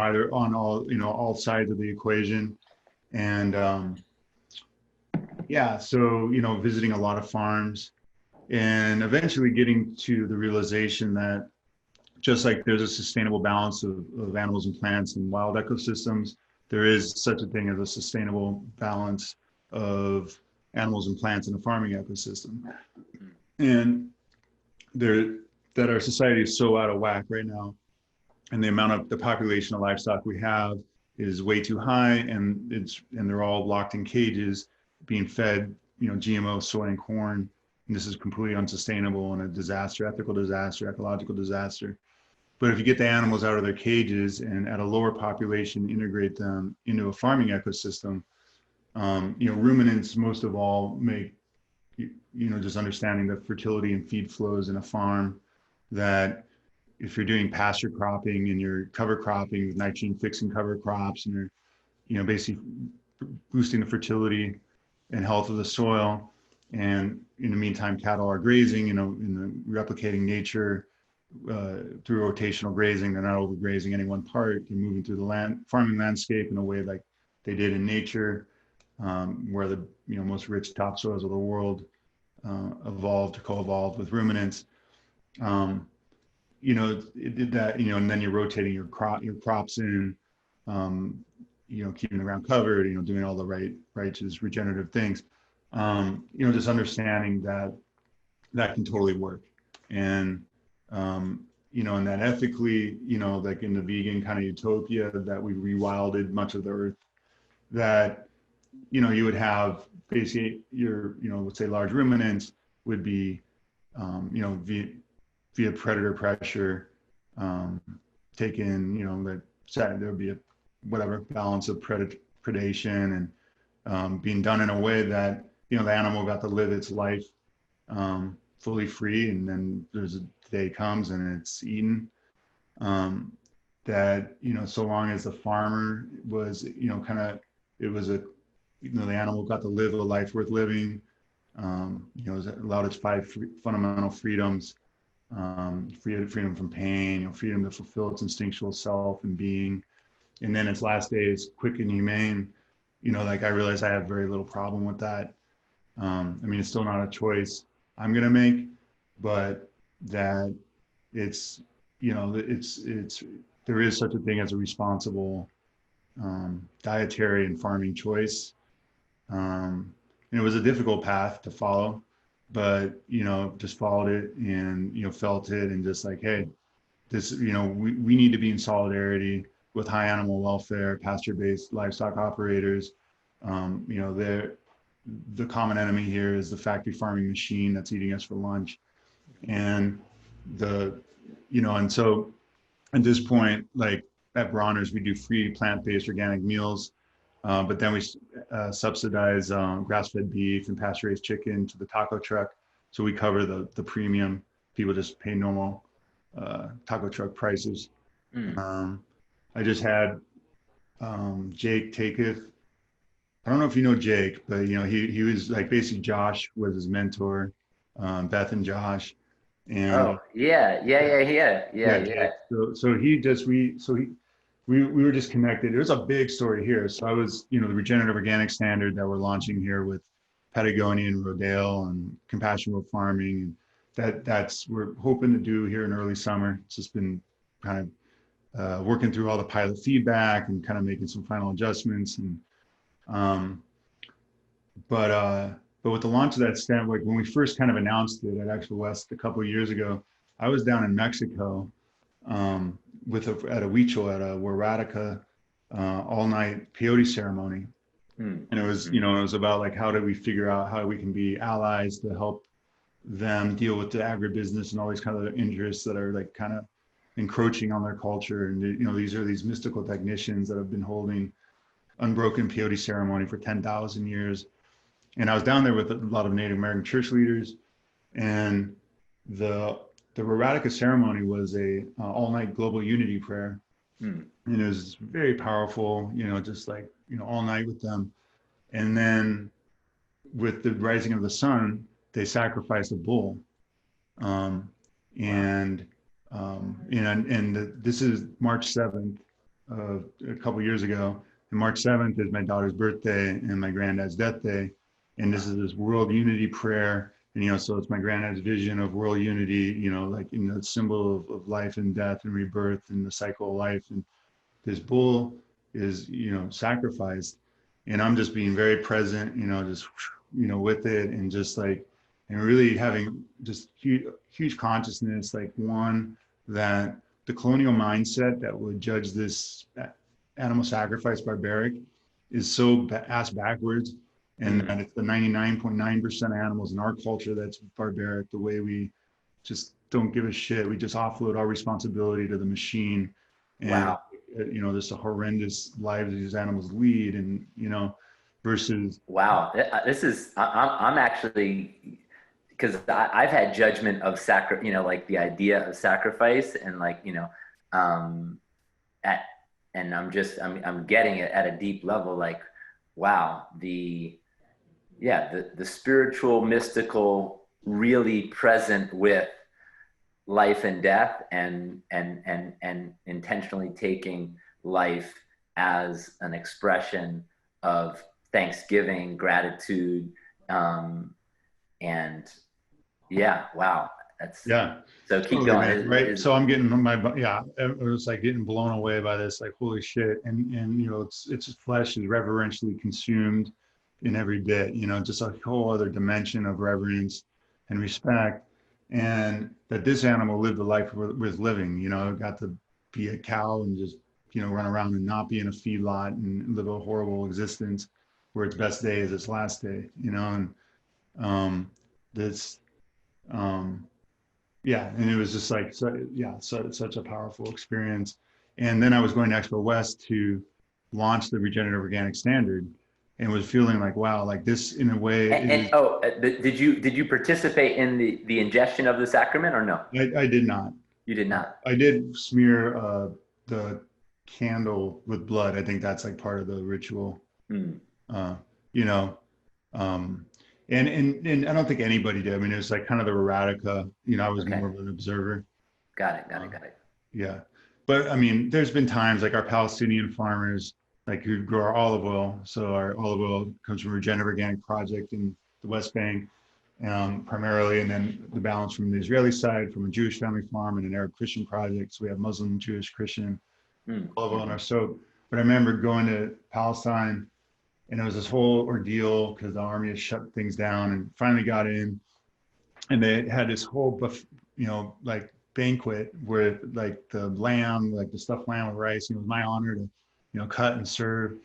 all sides of the equation. And so visiting a lot of farms and eventually getting to the realization that just like there's a sustainable balance of animals and plants and wild ecosystems, there is such a thing as a sustainable balance of animals and plants in a farming ecosystem. And that our society is so out of whack right now, and the population of livestock we have is way too high, and they're all locked in cages being fed GMO soy and corn, and this is completely unsustainable and a disaster, ethical disaster, ecological disaster. But if you get the animals out of their cages and at a lower population integrate them into a farming ecosystem, ruminants most of all make, just understanding the fertility and feed flows in a farm, that if you're doing pasture cropping and you're cover cropping with nitrogen fixing cover crops, and you're, basically boosting the fertility and health of the soil, and in the meantime, cattle are grazing, in the replicating nature through rotational grazing. They're not overgrazing any one part. They're moving through the farming landscape in a way like they did in nature. Where the most rich topsoils of the world co-evolved with ruminants. It did that. And then you're rotating your crops in, keeping the ground covered. Doing all the righteous regenerative things. Just understanding that can totally work, and and that ethically, like in the vegan kind of utopia that we rewilded much of the earth, that you would have basically your, let's say large ruminants would be, via predator pressure, taken, there would be a whatever balance of predation and being done in a way that, the animal got to live its life fully free, and then there's a day comes and it's eaten. That, you know, so long as the farmer was, you know, kind of, it was a, you know, the animal got to live a life worth living. You know, it allowed its fundamental freedoms, freedom from pain, you know, freedom to fulfill its instinctual self and being. And then its last day is quick and humane. You know, like I realize I have very little problem with that. I mean, it's still not a choice I'm gonna make, but that it's, you know, it's there is such a thing as a responsible dietary and farming choice. And it was a difficult path to follow, but, you know, just followed it and, you know, felt it and just like, hey, this, you know, we need to be in solidarity with high animal welfare, pasture-based livestock operators. You know, the common enemy here is the factory farming machine that's eating us for lunch. And the, you know, and so at this point, like at Bronner's, we do free plant-based organic meals, but then we subsidize grass-fed beef and pasture-raised chicken to the taco truck. So we cover the premium. People just pay normal taco truck prices. I just had Jake Taketh. I don't know if you know Jake, but, you know, he was like, basically Josh was his mentor, Beth and Josh. And Oh, yeah. Jake. So we were just connected. There's a big story here. So I was, you know, the Regenerative Organic Standard that we're launching here with Patagonia and Rodale and compassionate farming. That's we're hoping to do here in early summer. It's just been kind of working through all the pilot feedback and kind of making some final adjustments. And but with the launch of that stand, like when we first kind of announced it at Actual West a couple of years ago, I was down in Mexico at a Huichol, at a Huaratica all-night peyote ceremony. And it was, you know, it was about like, how do we figure out how we can be allies to help them deal with the agribusiness and all these kind of interests that are like kind of encroaching on their culture. And, you know, these are these mystical technicians that have been holding unbroken peyote ceremony for 10,000 years. And I was down there with a lot of Native American church leaders, and the Huaratica ceremony was a all-night global unity prayer. And it was very powerful, you know, just like, you know, all night with them. And then with the rising of the sun, they sacrificed a bull. And this is March 7th, a couple years ago. And March 7th is my daughter's birthday and my granddad's death day. And this is this world unity prayer. And, you know, so it's my granddad's vision of world unity, you know, like, you know, the symbol of life and death and rebirth and the cycle of life. And this bull is, you know, sacrificed. And I'm just being very present, you know, just, you know, with it, and just like, and really having just huge consciousness, like, one, that the colonial mindset that would judge this animal sacrifice barbaric is so ass backwards. And that it's the 99.9% of animals in our culture that's barbaric, the way we just don't give a shit. We just offload our responsibility to the machine. And, Wow. you know, there's a horrendous lives these animals lead, and, you know, versus. Wow. This is, I'm actually, because I've had judgment of you know, like the idea of sacrifice, and like, you know, and I'm getting it at a deep level, like, wow, the spiritual, mystical, really present with life and death, and intentionally taking life as an expression of thanksgiving, gratitude, and wow, that's So keep going, right? So I'm getting it was like getting blown away by this, like, holy shit, and you know, its flesh is reverentially consumed in every bit, you know, just a whole other dimension of reverence and respect. And that this animal lived a life worth living, you know, got to be a cow and just, you know, run around and not be in a feedlot and live a horrible existence, where its best day is its last day, you know. And and it was just like, such a powerful experience. And then I was going to Expo West to launch the Regenerative Organic Standard. and was feeling like, wow, like this in a way is, did you participate in the ingestion of the sacrament or no? I did not. You did not. I did smear the candle with blood. I think that's like part of the ritual. Mm. You know, and I don't think anybody did. I mean, it was like kind of the erotica. You know, I was Okay. more of an observer. Got it. Yeah, but I mean, there's been times like our Palestinian farmers, like who grow our olive oil. So our olive oil comes from Regenerative Organic Project in the West Bank, primarily, and then the balance from the Israeli side, from a Jewish family farm and an Arab Christian project. So we have Muslim, Jewish, Christian olive oil in our soap. But I remember going to Palestine, and it was this whole ordeal because the army had shut things down, and finally got in, and they had this whole like banquet with like the lamb, like the stuffed lamb with rice. And it was my honor to, cut and serve,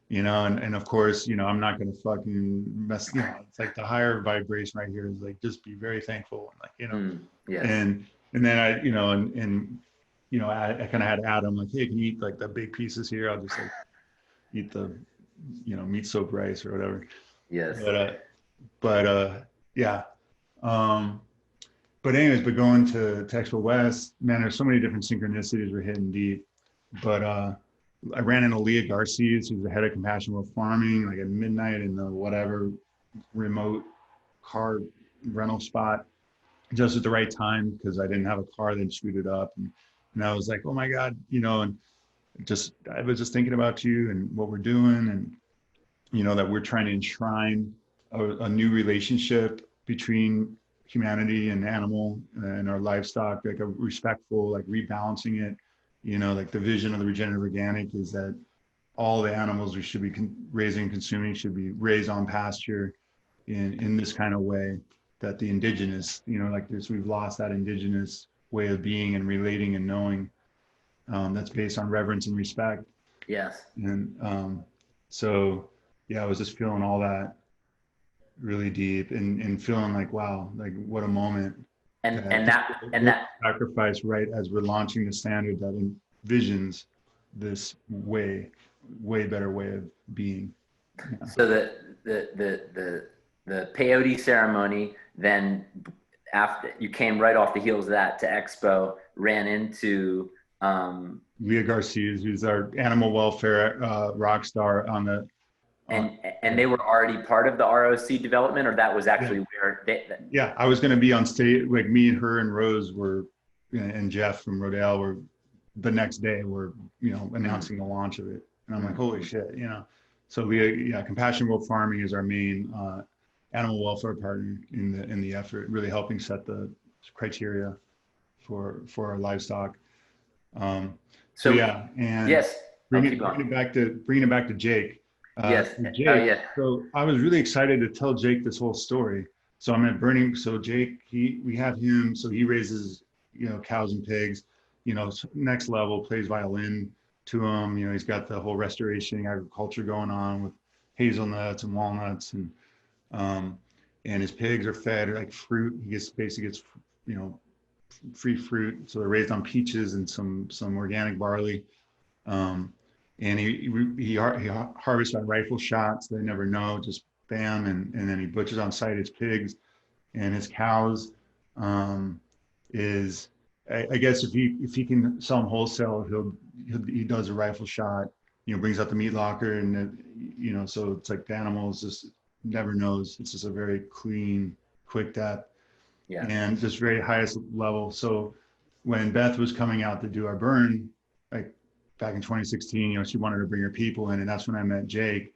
and of course, I'm not going to fucking mess, it's like the higher vibration right here is like, just be very thankful. And like, Yes. and then I, I kind of had Adam like, hey, can you eat like the big pieces here? I'll just like eat the, meat soap rice or whatever. Yes. But yeah. But anyways, but going to Expo West, man, there's so many different synchronicities we're hitting deep. But I ran into Leah Garces, who's the head of Compassion World Farming, like at midnight in the whatever remote car rental spot, just at the right time because I didn't have a car that scooted up. And I was like, oh my God, and I was just thinking about you and what we're doing, and that we're trying to enshrine a new relationship between humanity and animal and our livestock, like a respectful, like rebalancing it. Like the vision of the regenerative organic is that all the animals we should be raising and consuming should be raised on pasture in this kind of way, that the indigenous, like this, we've lost that indigenous way of being and relating and knowing, that's based on reverence and respect. Yes. And so, yeah, I was just feeling all that really deep and feeling like, wow, like what a moment. And that sacrifice right as we're launching the standard that envisions this way better way of being. Yeah. So the peyote ceremony, then after you came right off the heels of that to Expo, ran into Leah Garcia, who's our animal welfare rock star on the. And they were already part of the ROC development, or that was actually where they. Yeah, I was going to be on stage. Like me and her and Rose were, and Jeff from Rodale were, the next day were, announcing the launch of it, and I'm like, holy shit, So Compassion World Farming is our main animal welfare partner in the effort, really helping set the criteria for our livestock. So yeah, and yes, bringing it back to Jake. Yes. Jake, So I was really excited to tell Jake this whole story. So I'm at Burning. So Jake, we have him. So he raises, cows and pigs, next level, plays violin to him. He's got the whole restoration agriculture going on with hazelnuts and walnuts, and his pigs are fed like fruit. He basically gets, free fruit. So they're raised on peaches and some organic barley. And he harvests by rifle shots. They never know, just bam, and then he butchers on site his pigs and his cows. Is I guess if he can sell them wholesale, he does a rifle shot, brings out the meat locker, and so it's like the animals just never knows. It's just a very clean, quick death, and just very highest level. So when Beth was coming out to do our burn, like back in 2016, she wanted to bring her people in, and that's when I met Jake.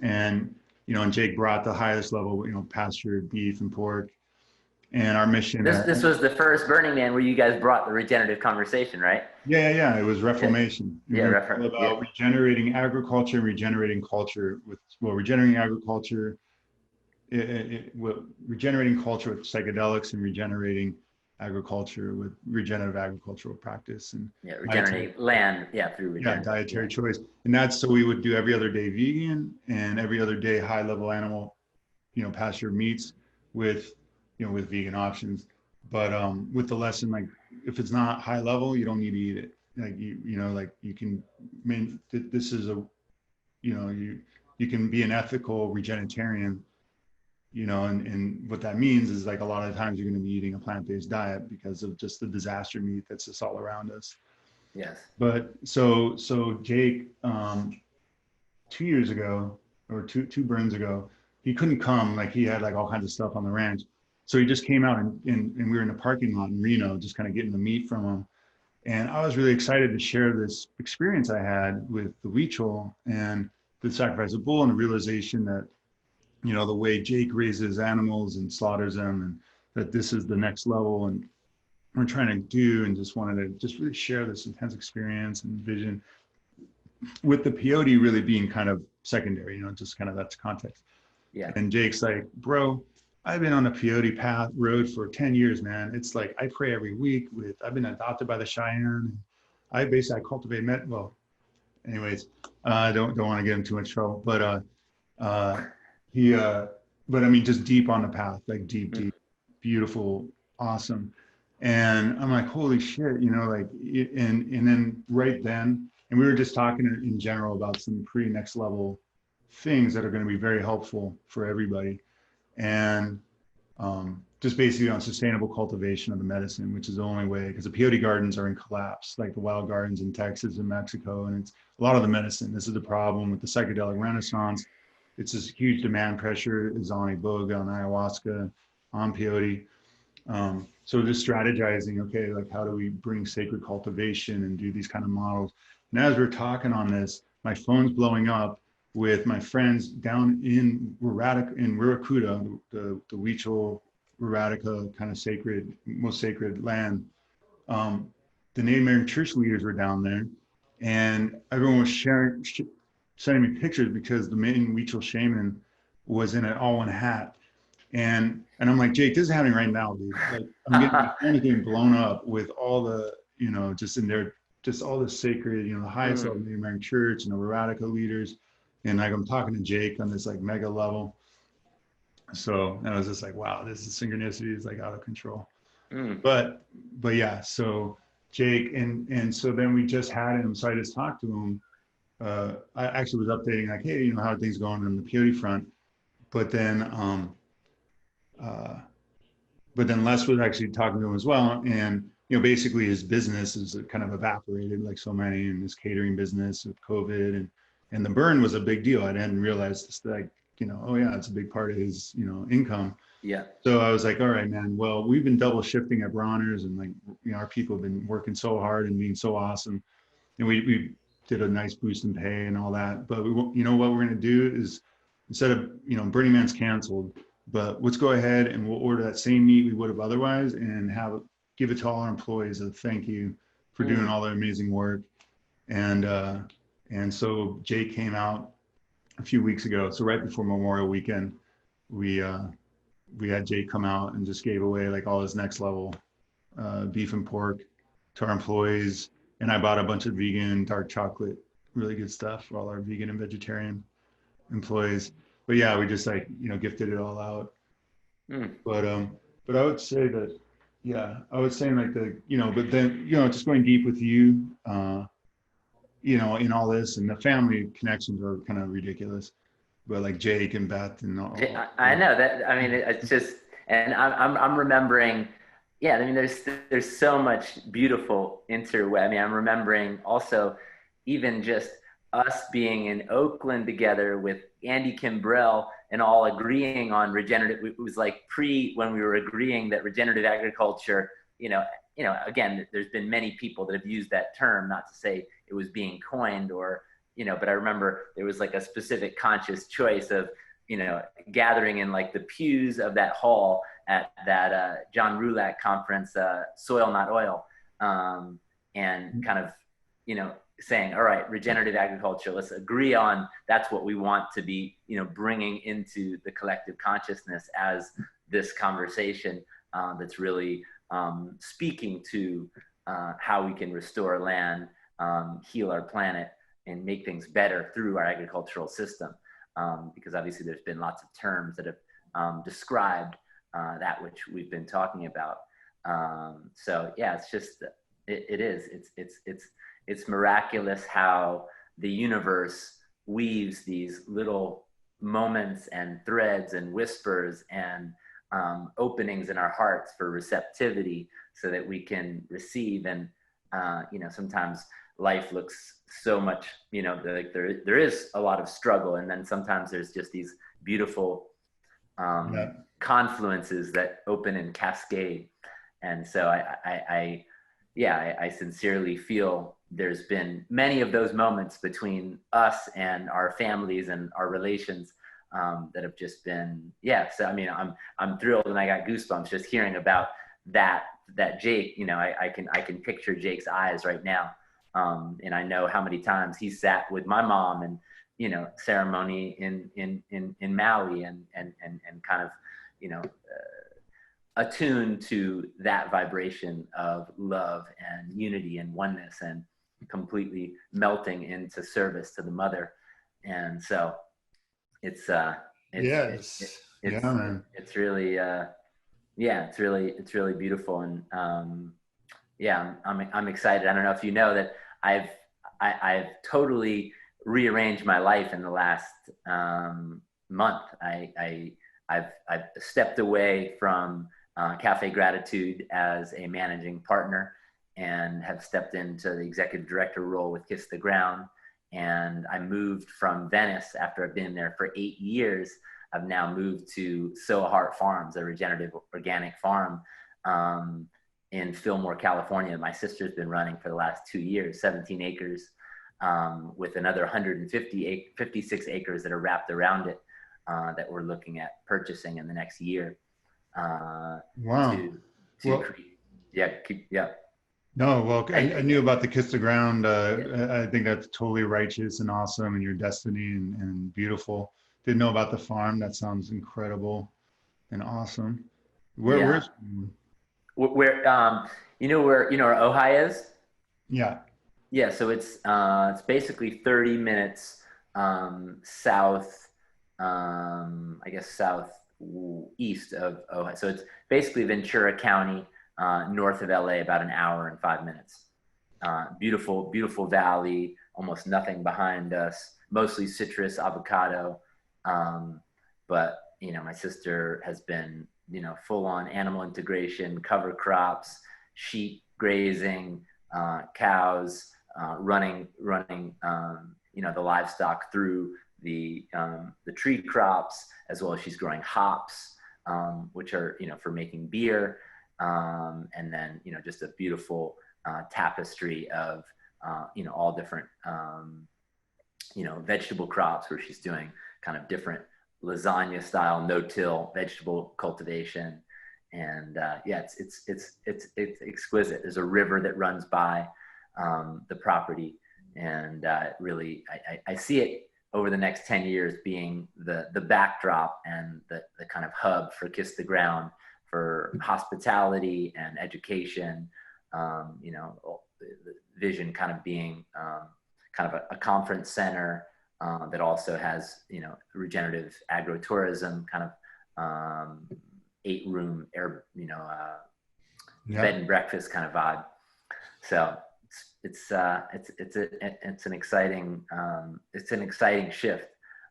And, and Jake brought the highest level, pastured beef and pork. And our mission. This was the first Burning Man where you guys brought the regenerative conversation, right? Yeah. It was Reformation. About regenerating agriculture and regenerating culture regenerating agriculture, regenerating culture with psychedelics and regenerating agriculture with regenerative agricultural practice and regenerating land through regenerative dietary choice. And that's so we would do every other day vegan and every other day high level animal pasture meats with with vegan options, but with the lesson, like if it's not high level, you don't need to eat it. Like you can this is a you you can be an ethical regenitarian, you know, and what that means is like a lot of times you're going to be eating a plant-based diet because of just the disaster meat that's just all around us. Yes. But so Jake, 2 years ago or two burns ago, he couldn't come. Like he had like all kinds of stuff on the ranch. So he just came out and we were in the parking lot in Reno, just kind of getting the meat from him. And I was really excited to share this experience I had with the Weechel and the sacrifice of bull, and the realization that, you know, the way Jake raises animals and slaughters them, and that this is the next level and we're trying to do, and just wanted to just really share this intense experience and vision, with the peyote really being kind of secondary, you know, just kind of that's context. Yeah. And Jake's like, bro, I've been on a peyote path road for 10 years, man. It's like, I pray every week I've been adopted by the Cheyenne. I cultivate well, anyways, I don't want to get him too much trouble, but but I mean, just deep on the path, like deep, beautiful, awesome. And I'm like, holy shit, you know, like, and then right then, and we were just talking in general about some pretty next level things that are going to be very helpful for everybody. And just basically on sustainable cultivation of the medicine, which is the only way, because the peyote gardens are in collapse, like the wild gardens in Texas and Mexico. And it's a lot of the medicine. This is the problem with the psychedelic renaissance. It's this huge demand pressure is on iboga, on ayahuasca, on peyote. So just strategizing, okay, like how do we bring sacred cultivation and do these kind of models? And as we're talking on this, my phone's blowing up with my friends down in Wirakuta, the Weechel Wirakuta kind of sacred, most sacred land. The Native American church leaders were down there, and everyone was sending me pictures because the main Weechel shaman was in an all-one hat. And I'm like, Jake, this is happening right now, dude. Like, I'm getting anything blown up with all the, you know, just in there, just all the sacred, you know, the highest level of the American church and the Radical leaders. And like, I'm talking to Jake on this like mega level. So I was just like, wow, this is synchronicity is like out of control. But yeah, so Jake, and so then we just had him, so I just talked to him. I actually was updating like, hey, you know, how are things going on the peyote front? But then Les was actually talking to him as well. And, you know, basically his business is kind of evaporated like so many in his catering business with COVID, and the burn was a big deal. I didn't realize this, like, you know, oh yeah, it's a big part of his, you know, income. Yeah. So I was like, all right, man, well, we've been double shifting at Bronner's, and like, you know, our people have been working so hard and being so awesome. And we did a nice boost in pay and all that. But you know what we're going to do is, instead of, you know, Burning Man's canceled, but let's go ahead and we'll order that same meat we would have otherwise and give it to all our employees as a thank you for doing all their amazing work. And so Jake came out a few weeks ago. So right before Memorial Weekend, we had Jake come out and just gave away like all his next level beef and pork to our employees. And I bought a bunch of vegan dark chocolate, really good stuff for all our vegan and vegetarian employees. But yeah, we just like, you know, gifted it all out. But I would say that, yeah, I was saying like you know, but then, you know, just going deep with you, you know, in all this, and the family connections are kind of ridiculous. But like Jake and Beth and all. I know that. I mean, it's just, and I'm remembering. Yeah, I mean, there's so much beautiful interweb. I mean, I'm remembering also, even just us being in Oakland together with Andy Kimbrell and all agreeing on regenerative. It was like when we were agreeing that regenerative agriculture. You know, again, there's been many people that have used that term, not to say it was being coined or, you know, but I remember there was like a specific conscious choice of, you know, gathering in like the pews of that hall at that John Rulak conference, Soil Not Oil, and kind of, you know, saying, all right, regenerative agriculture, let's agree on that's what we want to be, you know, bringing into the collective consciousness as this conversation that's really speaking to how we can restore land, heal our planet, and make things better through our agricultural system. Because obviously there's been lots of terms that have described that which we've been talking about. So yeah, it's just, it's miraculous how the universe weaves these little moments and threads and whispers and openings in our hearts for receptivity so that we can receive. And sometimes life looks so much, like there is a lot of struggle, and then sometimes there's just these beautiful confluences that open and cascade. And so I sincerely feel there's been many of those moments between us and our families and our relations that have just been, so I mean, I'm thrilled, and I got goosebumps just hearing about that Jake. I can picture Jake's eyes right now, and I know how many times he sat with my mom and ceremony in Maui and kind of attuned to that vibration of love and unity and oneness and completely melting into service to the mother. And so it's really it's really beautiful. And I'm excited. I don't know if you know that I've totally rearranged my life in the last month. I've stepped away from Cafe Gratitude as a managing partner and have stepped into the executive director role with Kiss the Ground. And I moved from Venice after I've been there for 8 years. I've now moved to Engelhart Farms, a regenerative organic farm in Fillmore, California. My sister's been running for the last 2 years, 17 acres, with another 56 acres that are wrapped around it that we're looking at purchasing in the next year. Wow. No, well, I knew about the Kiss the Ground. I think that's totally righteous and awesome, and your destiny and beautiful. Didn't know about the farm. That sounds incredible and awesome. Where's where where Ojai is? Yeah. So it's basically 30 minutes south, I guess southeast of Ojai. So it's basically Ventura County, north of LA, about an hour and 5 minutes. Beautiful valley, almost nothing behind us, mostly citrus, avocado. But my sister has been full on animal integration, cover crops, sheep grazing, cows, running the livestock through the tree crops, as well as she's growing hops, which are for making beer, and then just a beautiful tapestry of all different vegetable crops, where she's doing kind of different lasagna style no-till vegetable cultivation. And it's exquisite. There's a river that runs by the property, and really I see it over the next 10 years being the backdrop and the kind of hub for Kiss the Ground, for hospitality and education. The vision kind of being kind of a conference center that also has regenerative agrotourism, kind of 8-room air, bed and breakfast kind of vibe. So it's an exciting shift.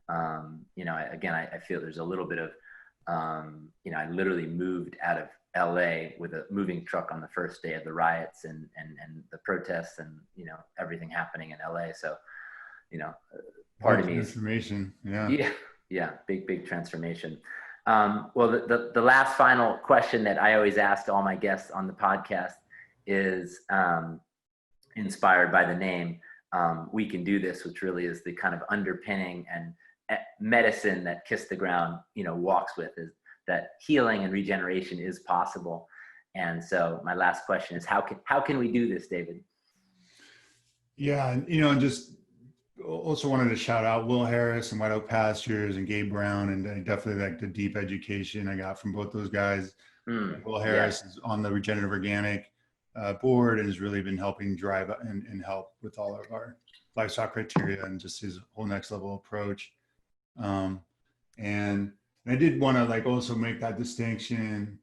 I feel there's a little bit of I literally moved out of LA with a moving truck on the first day of the riots and the protests and everything happening in LA. So part of me is transformation. Big transformation. Well, the last final question that I always ask all my guests on the podcast is inspired by the name We Can Do This, which really is the kind of underpinning and medicine that Kiss the Ground walks with, is that healing and regeneration is possible. And so my last question is, how can we do this, David? Yeah, just also wanted to shout out Will Harris and White Oak Pastures and Gabe Brown, and I definitely like the deep education I got from both those guys. Will Harris is on the Regenerative Organic board and has really been helping drive and help with all of our livestock criteria and just his whole next level approach. And I did want to also make that distinction.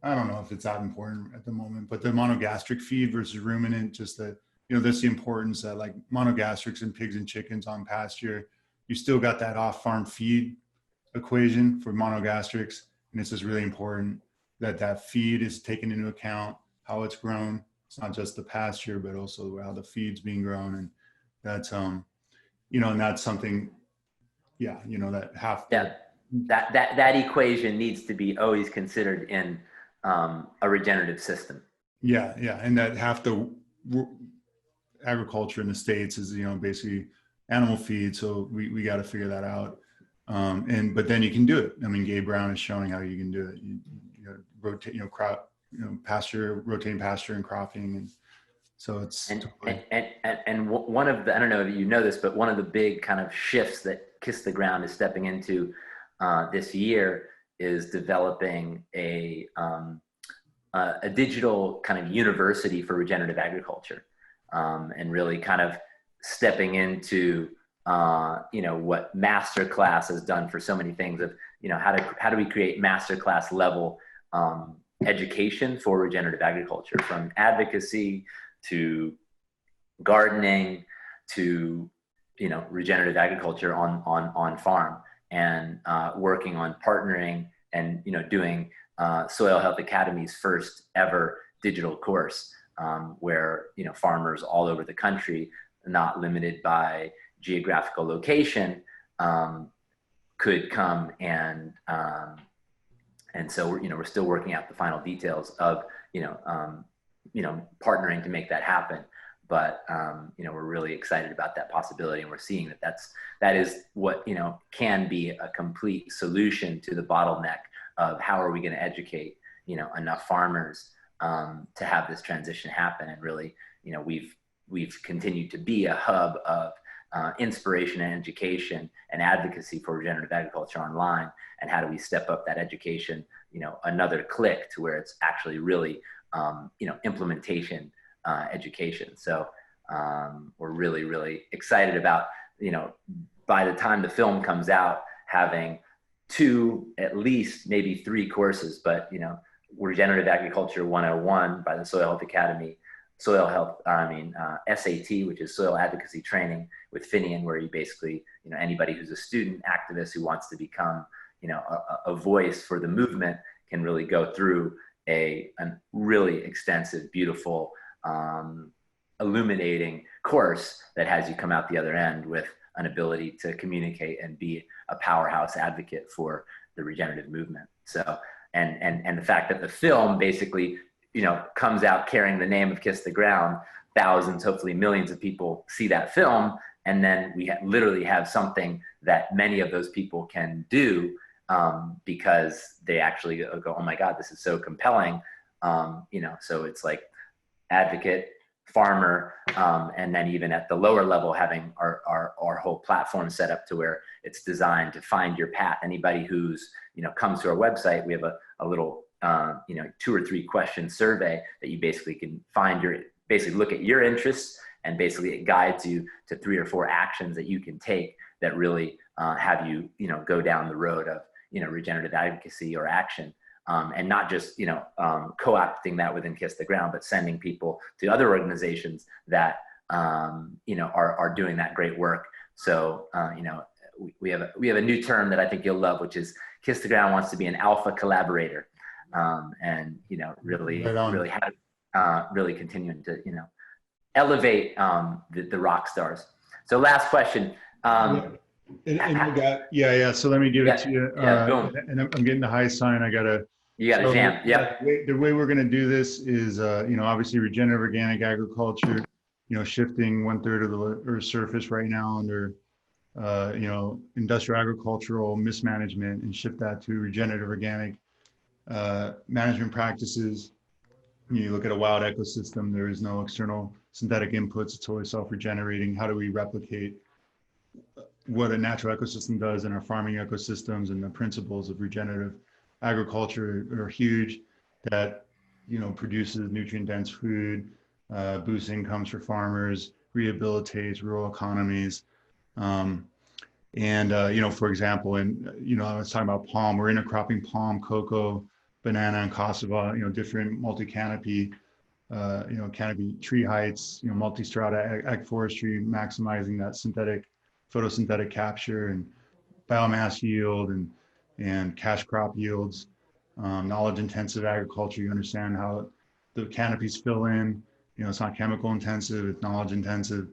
I don't know if it's that important at the moment, but the monogastric feed versus ruminant, just that, that's the importance that monogastrics in pigs and chickens on pasture you still got that off-farm feed equation for monogastrics. And this is really important that that feed is taken into account, how it's grown. It's not just the pasture, but also how the feed's being grown. And that's, you know, and that's something, yeah, you know, that have to. Yeah, that equation needs to be always considered in a regenerative system. Yeah, yeah. And that half the agriculture in the States is, you know, basically animal feed. So we got to figure that out. But then you can do it. I mean, Gabe Brown is showing how you can do it. You know, rotate, you know, crop, you know, pasture, rotating pasture and cropping. And so it's. And one of the, I don't know if you know this, but one of the big kind of shifts that Kiss the Ground is stepping into this year is developing a digital kind of university for regenerative agriculture, and really kind of stepping into you know, what Masterclass has done for so many things of, you know, how do we create Masterclass level education for regenerative agriculture, from advocacy to gardening to, you know, regenerative agriculture on farm, and working on partnering and, you know, doing Soil Health Academy's first ever digital course, where, you know, farmers all over the country, not limited by geographical location, could come and so we're, you know, we're still working out the final details of, you know, partnering to make that happen. But you know, we're really excited about that possibility, and we're seeing that is what, you know, can be a complete solution to the bottleneck of how are we going to educate, you know, enough farmers to have this transition happen. And really, you know, we've continued to be a hub of inspiration and education and advocacy for regenerative agriculture online. And how do we step up that education, you know, another click to where it's actually really, you know, implementation education. So we're really, really excited about, you know, by the time the film comes out, having 2, at least maybe 3 courses, but, you know, Regenerative Agriculture 101 by the Soil Health Academy, SAT, which is Soil Advocacy Training with Finian, where you basically, you know, anybody who's a student activist who wants to become, you know, a voice for the movement can really go through a really extensive, beautiful, illuminating course that has you come out the other end with an ability to communicate and be a powerhouse advocate for the regenerative movement. So, and the fact that the film basically, you know, comes out carrying the name of Kiss the Ground, thousands, hopefully millions of people see that film, and then we literally have something that many of those people can do because they actually go, oh my God, this is so compelling. You know, so it's like advocate, farmer, and then even at the lower level, having our whole platform set up to where it's designed to find your path. Anybody who's, you know, comes to our website, we have a little, you know, 2 or 3 question survey that you basically can find basically look at your interests, and basically it guides you to 3 or 4 actions that you can take that really have you, you know, go down the road of, you know, regenerative advocacy or action. And not just, you know, co-opting that within Kiss the Ground, but sending people to other organizations that, you know, are doing that great work. So, you know, we have a new term that I think you'll love, which is Kiss the Ground wants to be an alpha collaborator, and, you know, really continuing to, you know, elevate the rock stars. So last question. And you got, so let me give it to you. Boom. And I'm getting the high sign. You got a jam. Yep. The way we're going to do this is, you know, obviously regenerative organic agriculture, you know, shifting 1/3 of the Earth's surface right now under, you know, industrial agricultural mismanagement, and shift that to regenerative organic management practices. You look at a wild ecosystem, there is no external synthetic inputs. It's always self-regenerating. How do we replicate what a natural ecosystem does in our farming ecosystems? And the principles of regenerative agriculture are huge. That, you know, produces nutrient-dense food, boosts incomes for farmers, rehabilitates rural economies. You know, for example, you know, I was talking about palm. We're intercropping palm, cocoa, banana, and cassava. You know, different multi-canopy, you know, canopy tree heights. You know, multi-strata agroforestry, maximizing that synthetic photosynthetic capture and biomass yield and cash crop yields, knowledge intensive agriculture. You understand how the canopies fill in. You know, it's not chemical intensive, it's knowledge intensive,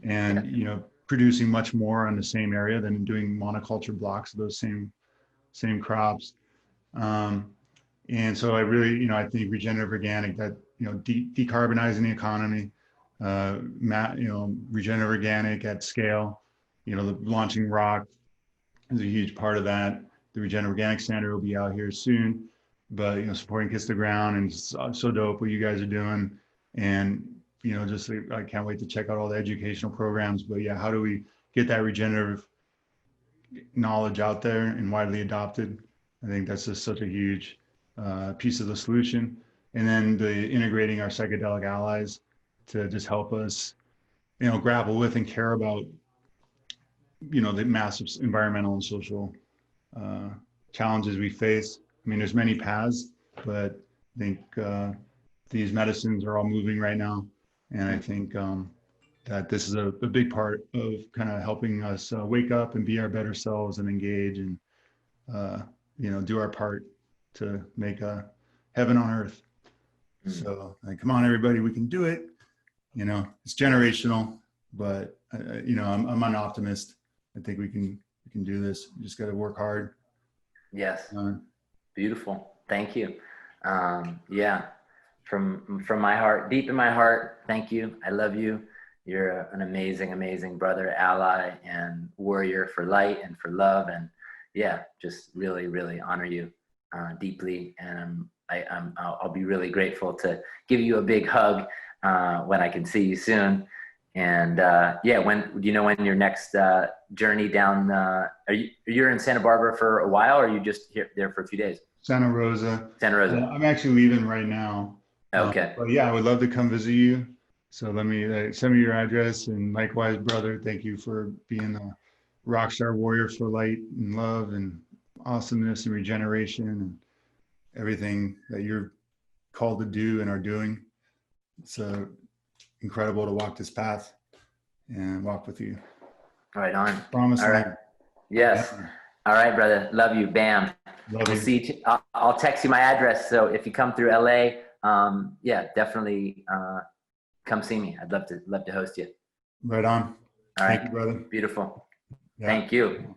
and you know, producing much more on the same area than doing monoculture blocks of those same crops. And so I really, you know, I think regenerative organic, that, you know, decarbonizing the economy, you know, regenerative organic at scale, you know, the launching rock is a huge part of that. The Regenerative Organic Center will be out here soon, but, you know, supporting Kiss the Ground, and it's so dope what you guys are doing. And, you know, just, I can't wait to check out all the educational programs. But yeah, how do we get that regenerative knowledge out there and widely adopted? I think that's just such a huge piece of the solution. And then the integrating our psychedelic allies to just help us, you know, grapple with and care about, you know, the massive environmental and social challenges we face. I mean, there's many paths, but I think these medicines are all moving right now. And I think that this is a big part of kind of helping us wake up and be our better selves and engage and, you know, do our part to make a heaven on earth. So like, come on, everybody, we can do it. You know, it's generational, but you know, I'm an optimist. I think we can do this. We just got to work hard. Yes. Beautiful. Thank you. Yeah. From my heart, deep in my heart, thank you. I love you. You're an amazing, amazing brother, ally, and warrior for light and for love. And yeah, just really, really honor you deeply. And I'll be really grateful to give you a big hug when I can see you soon. And yeah, when do you know when your next journey down? You're in Santa Barbara for a while, or are you just there for a few days? Santa Rosa. Santa Rosa. I'm actually leaving right now. Okay. But yeah, I would love to come visit you. So let me send me your address, and likewise, brother, thank you for being a rock star warrior for light and love and awesomeness and regeneration and everything that you're called to do and are doing. It's incredible to walk this path and walk with you. Right on. Promise. All right. Yes. Yeah. All right, brother. Love you. Bam. Love we'll you. See. I'll text you my address. So if you come through LA, yeah, definitely come see me. I'd love to host you. Right on. All right. Thank you, brother. Beautiful. Yeah. Thank you.